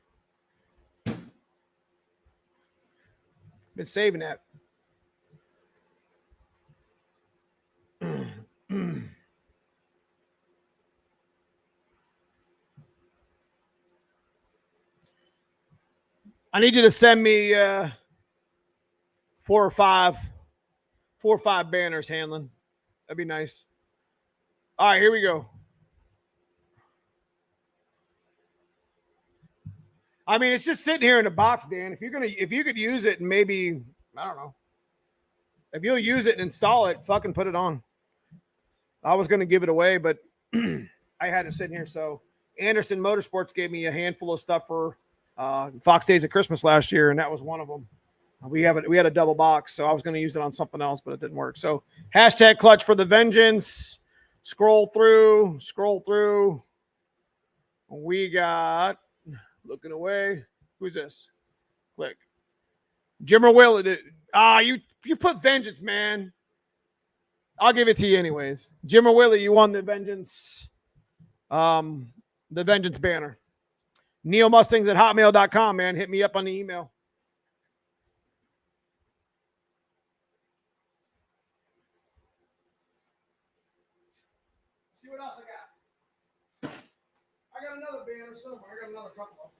Been saving that. I need you to send me 4 or 5 banners, Hanlon. That'd be nice. All right, here we go. I mean, it's just sitting here in a box, Dan. If you could use it and maybe, I don't know. If you'll use it and install it, fucking put it on. I was gonna give it away, but I had it sitting here. So Anderson Motorsports gave me a handful of stuff for Fox Days at Christmas last year, and that was one of them. We had a double box, so I was going to use it on something else, but it didn't work. So hashtag clutch for the vengeance. Scroll through. We got looking away. Who's this? Click. Jimmer Will. You put vengeance, man. I'll give it to you anyways. Jimmer Willie, you won the vengeance. The vengeance banner. NeoMustangs at hotmail.com, man. Hit me up on the email. See what else I got. I got another banner somewhere. I got another couple of them.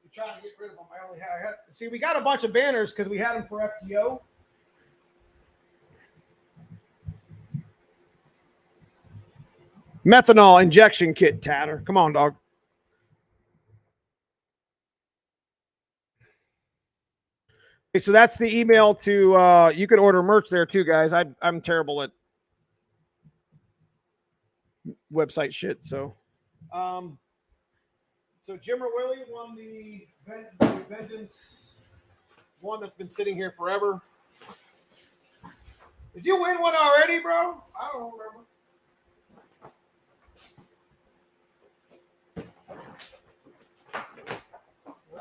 I'm trying to get rid of them. I only had. See, we got a bunch of banners because we had them for FTO. Methanol injection kit, Tatter. Come on, dog. Okay, so that's the email to you can order merch there too, guys. I'm terrible at website shit. So Jimmer Willie won the vengeance one that's been sitting here forever. Did you win one already, bro? I don't remember.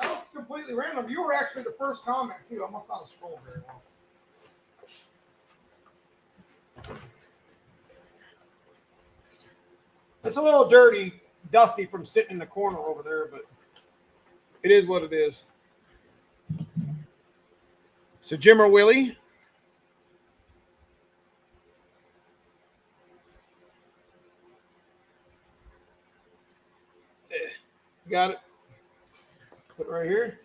That was completely random. You were actually the first comment, too. I must not have scrolled very well. It's a little dirty, dusty from sitting in the corner over there, but it is what it is. So, Jimmer Willie. Got it. Put it right here.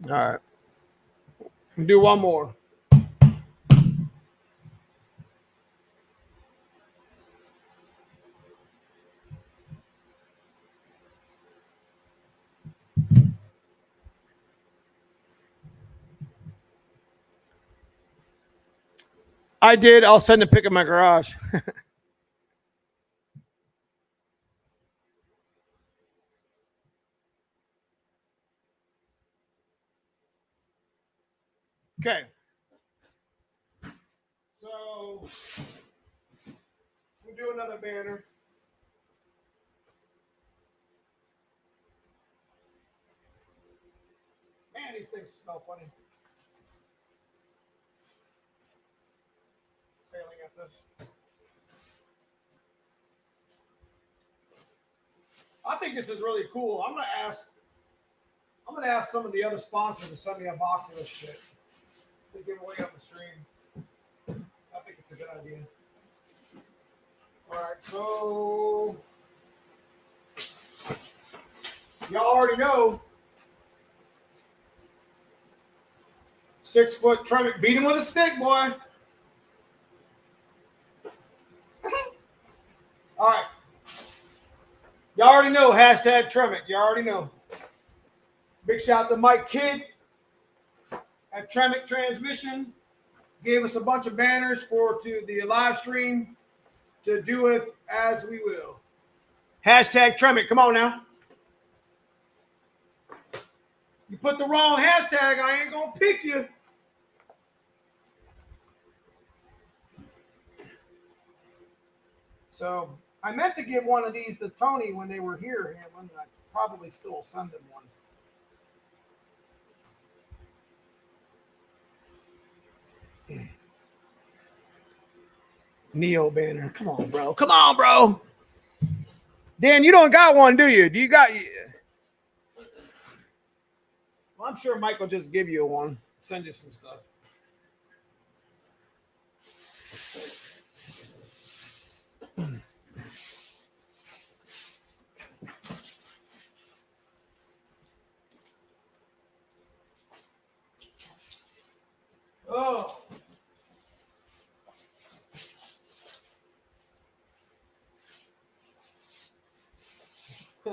All right. We'll do one more. I did. I'll send a pic of my garage. Okay. So we'll do another banner. Man, these things smell funny. Failing at this. I think this is really cool. I'm gonna ask some of the other sponsors to send me a box of this shit to give away on the stream. I think it's a good idea. All right, so y'all already know 6 foot Tremec. Beat him with a stick, boy. All right. Y'all already know hashtag Tremec. You already know. Big shout out to Mike Kidd at Tremec Transmission. Gave us a bunch of banners for the live stream to do with as we will. Hashtag Tremec. Come on now. You put the wrong hashtag, I ain't gonna pick you. So I meant to give one of these to Tony when they were here, and I probably still send him one. Neo banner. Come on, bro. Come on, bro. Dan, you don't got one, do you? Do you got? Well, I'm sure Mike will just give you one. Send you some stuff. Oh. I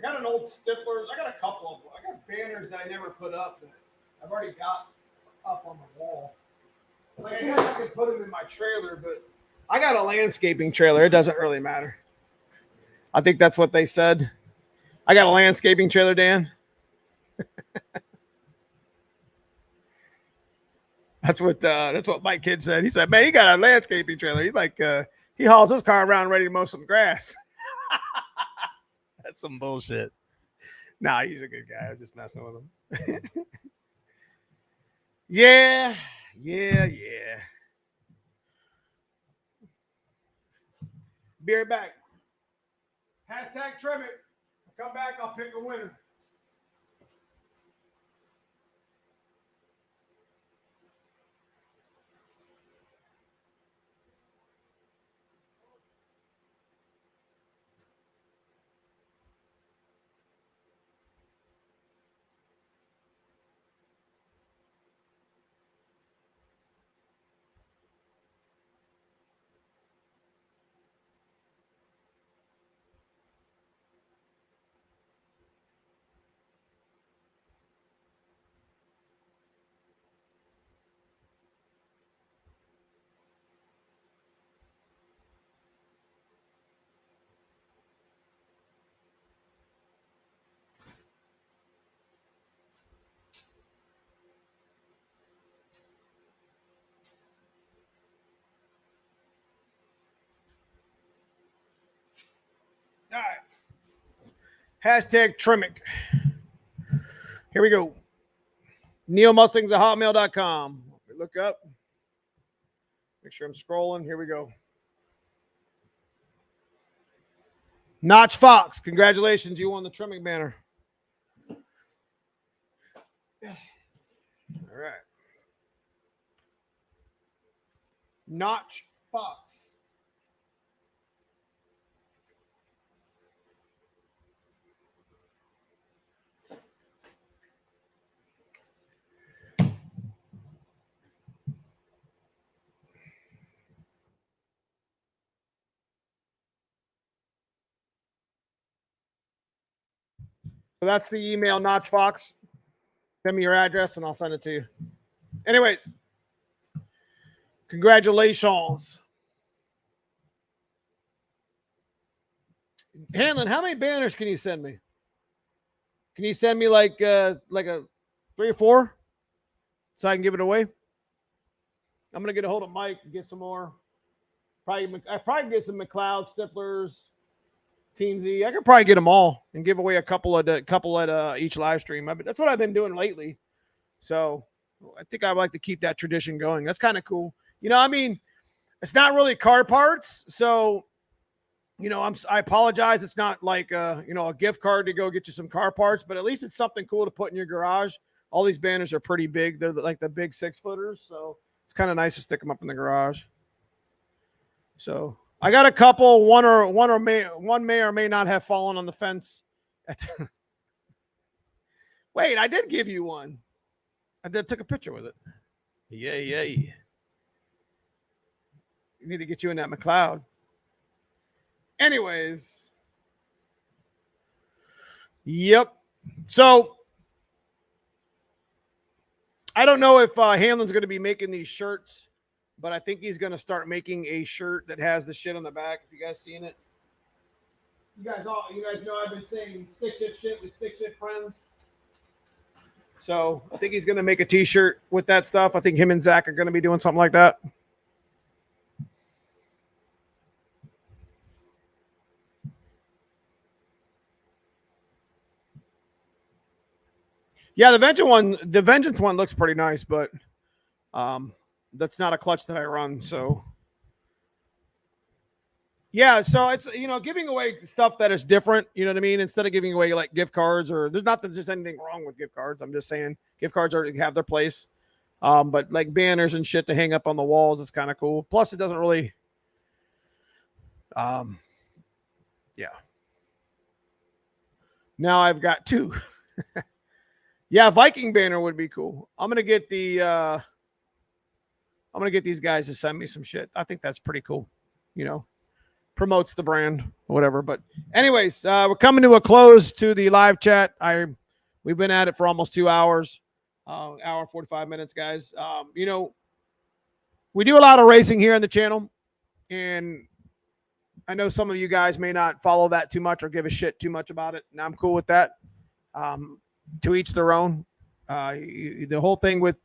got an old Stifler. I got a couple of them. I got banners that I never put up that I've already got up on the wall. Like, I guess I could put them in my trailer, but I got a landscaping trailer. It doesn't really matter. I think that's what they said. I got a landscaping trailer, Dan. That's what Mike Kidd said. He said, "Man, he got a landscaping trailer. He's like, he hauls his car around ready to mow some grass." That's some bullshit. Nah, he's a good guy. I was just messing with him. Yeah. Be right back. Hashtag Tremec. Come back, I'll pick a winner. All right. Hashtag Tremec. Here we go. NeoMustangs at hotmail.com. Look up. Make sure I'm scrolling. Here we go. Notch Fox. Congratulations. You won the Tremec banner. All right. Notch Fox. So that's the email, Notch Fox. Send me your address and I'll send it to you. Anyways, congratulations. Hanlon, how many banners can you send me? Can you send me like a 3 or 4 so I can give it away? I'm gonna get a hold of Mike and get some more. I probably get some McLeod, Stiflers, Team Z. I could probably get them all and give away a couple at each live stream. That's what I've been doing lately. So I think I'd like to keep that tradition going. That's kind of cool. I mean, it's not really car parts, so I apologize. It's not like a gift card to go get you some car parts, but at least it's something cool to put in your garage. All these banners are pretty big. They're like the big 6-footers, so it's kind of nice to stick them up in the garage. So I got a couple. One may or may not have fallen on the fence. Wait, I did give you one. I took a picture with it. Yay. You need to get you in that McLeod. Anyways. Yep. So I don't know if Hanlon's going to be making these shirts, but I think he's going to start making a shirt that has the shit on the back. If you guys seen it, you guys know I've been saying stick shift shit with stick shift friends. So I think he's going to make a T-shirt with that stuff. I think him and Zach are going to be doing something like that. Yeah, the Vengeance one looks pretty nice, but that's not a clutch that I run. So yeah, so it's giving away stuff that is different. You know what I mean? Instead of giving away like gift cards, or there's not just anything wrong with gift cards. I'm just saying gift cards have their place. But like banners and shit to hang up on the walls is kind of cool. Plus, it doesn't really. Yeah. Now I've got two. Yeah, Viking banner would be cool. I'm gonna get these guys to send me some shit. I think that's pretty cool. Promotes the brand or whatever. But anyways, we're coming to a close to the live chat. We've been at it for almost 2 hours, hour 45 minutes, guys. We do a lot of racing here on the channel, and I know some of you guys may not follow that too much or give a shit too much about it, and I'm cool with that. To each their own. The whole thing with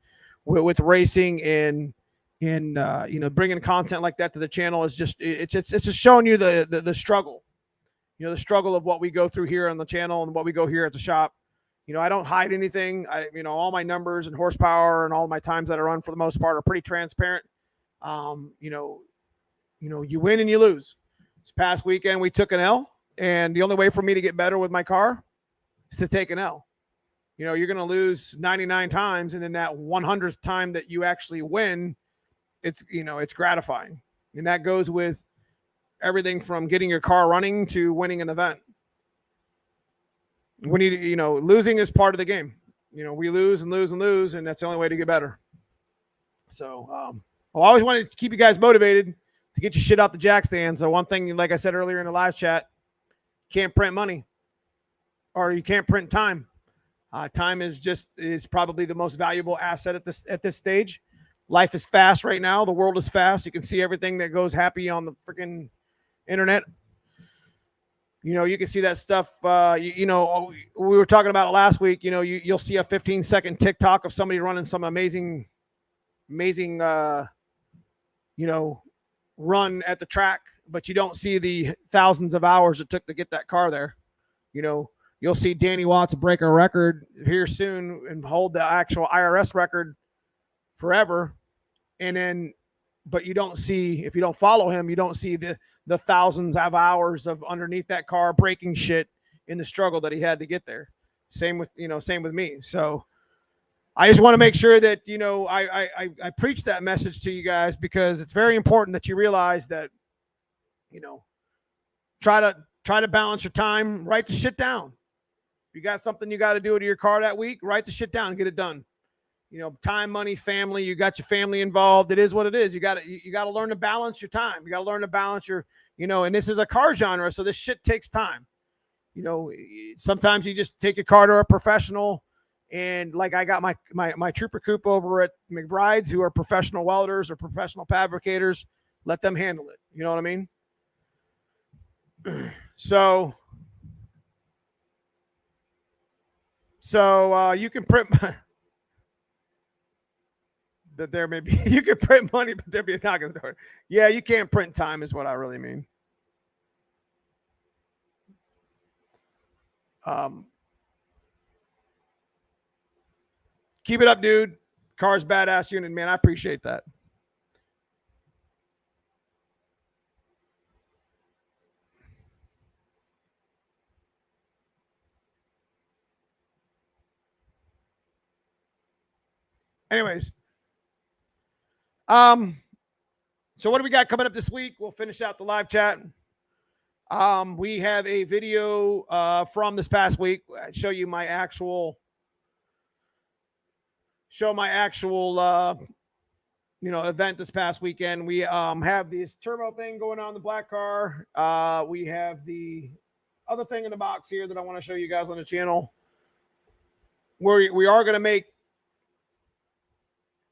racing and bringing content like that to the channel is just it's just showing you the struggle, the struggle of what we go through here on the channel and what we go here at the shop. I don't hide anything. All my numbers and horsepower and all my times that I run for the most part are pretty transparent. You win and you lose. This past weekend we took an L, and the only way for me to get better with my car is to take an L. You're going to lose 99 times, and then that 100th time that you actually win, it's gratifying. And that goes with everything from getting your car running to winning an event. When losing is part of the game. We lose and lose and lose, and that's the only way to get better. So I always wanted to keep you guys motivated to get your shit off the jack stands. So one thing, like I said earlier in the live chat, you can't print money, or you can't print time. Time is probably the most valuable asset at this stage. Life is fast right now. The world is fast. You can see everything that goes happy on the freaking internet. You can see that stuff. We were talking about it last week. You'll see a 15-second TikTok of somebody running some amazing, run at the track, but you don't see the thousands of hours it took to get that car there. You'll see Danny Watts break a record here soon and hold the actual IRS record forever. But you don't see, if you don't follow him, you don't see the thousands of hours of underneath that car breaking shit in the struggle that he had to get there. Same with me. So I just want to make sure that, I preach that message to you guys, because it's very important that you realize that, try to balance your time, write the shit down. If you got something you got to do to your car that week, write the shit down and get it done. Time, money, family, you got your family involved. It is what it is. You got to learn to balance your time. You got to learn to balance your, and this is a car genre. So this shit takes time. Sometimes you just take your car to a professional, and like I got my Trooper Coupe over at McBride's, who are professional welders or professional fabricators. Let them handle it. You know what I mean? So you can print. that there may be you can print money, but there'll be a knock at the door. Yeah, you can't print time, is what I really mean. Keep it up, dude. Car's badass unit, man. I appreciate that. Anyways, so what do we got coming up this week? We'll finish out the live chat. We have a video from this past week. I show my actual event this past weekend. We have this turbo thing going on in the black car. We have the other thing in the box here that I want to show you guys on the channel. We are going to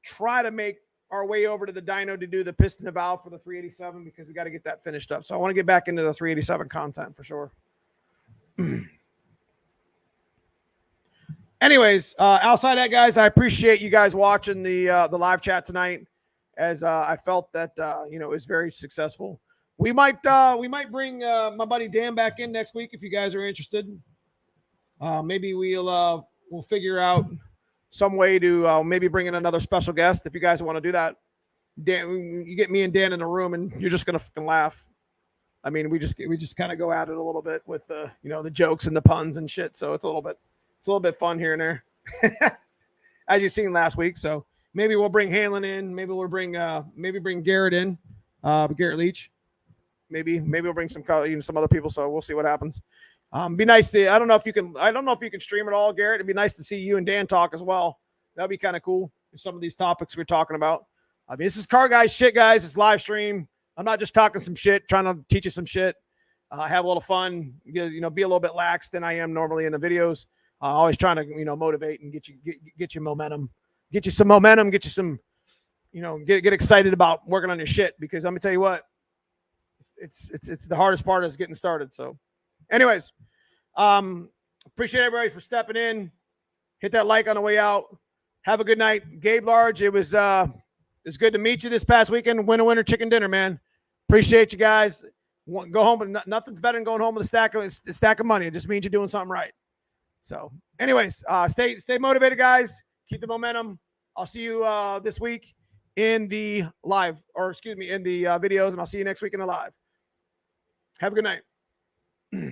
try to make our way over to the dyno to do the piston and valve for the 387 because we got to get that finished up. So I want to get back into the 387 content for sure. Anyways, outside that, guys, I appreciate you guys watching the live chat tonight, as I felt that it was very successful. We might bring my buddy Dan back in next week if you guys are interested. Maybe we'll figure out some way to maybe bring in another special guest if you guys want to do that. Dan, you get me and Dan in a room and you're just gonna fucking laugh. I mean, we just kind of go at it a little bit with the the jokes and the puns and shit. So it's a little bit fun here and there, as you've seen last week. So maybe we'll bring Hanlon in. Maybe we'll bring Garrett in, Garrett Leach. Maybe we'll bring some other people. So we'll see what happens. Be nice to. I don't know if you can stream it all, Garrett. It'd be nice to see you and Dan talk as well. That'd be kind of cool. Some of these topics we're talking about. I mean, this is Car Guys shit, guys. It's live stream. I'm not just talking some shit, trying to teach you some shit. Have a little fun. Be a little bit lax than I am normally in the videos. Always trying to motivate and get you momentum, get you some momentum, get you some get excited about working on your shit, because let me tell you what, it's the hardest part is getting started. So, anyways, appreciate everybody for stepping in. Hit that like on the way out. Have a good night, Gabe Large. It's good to meet you this past weekend. Winter chicken dinner, man. Appreciate you guys. Go home, but nothing's better than going home with a stack of money. It just means you're doing something right. So, anyways, stay motivated, guys. Keep the momentum. I'll see you this week in the live, in the videos, and I'll see you next week in the live. Have a good night.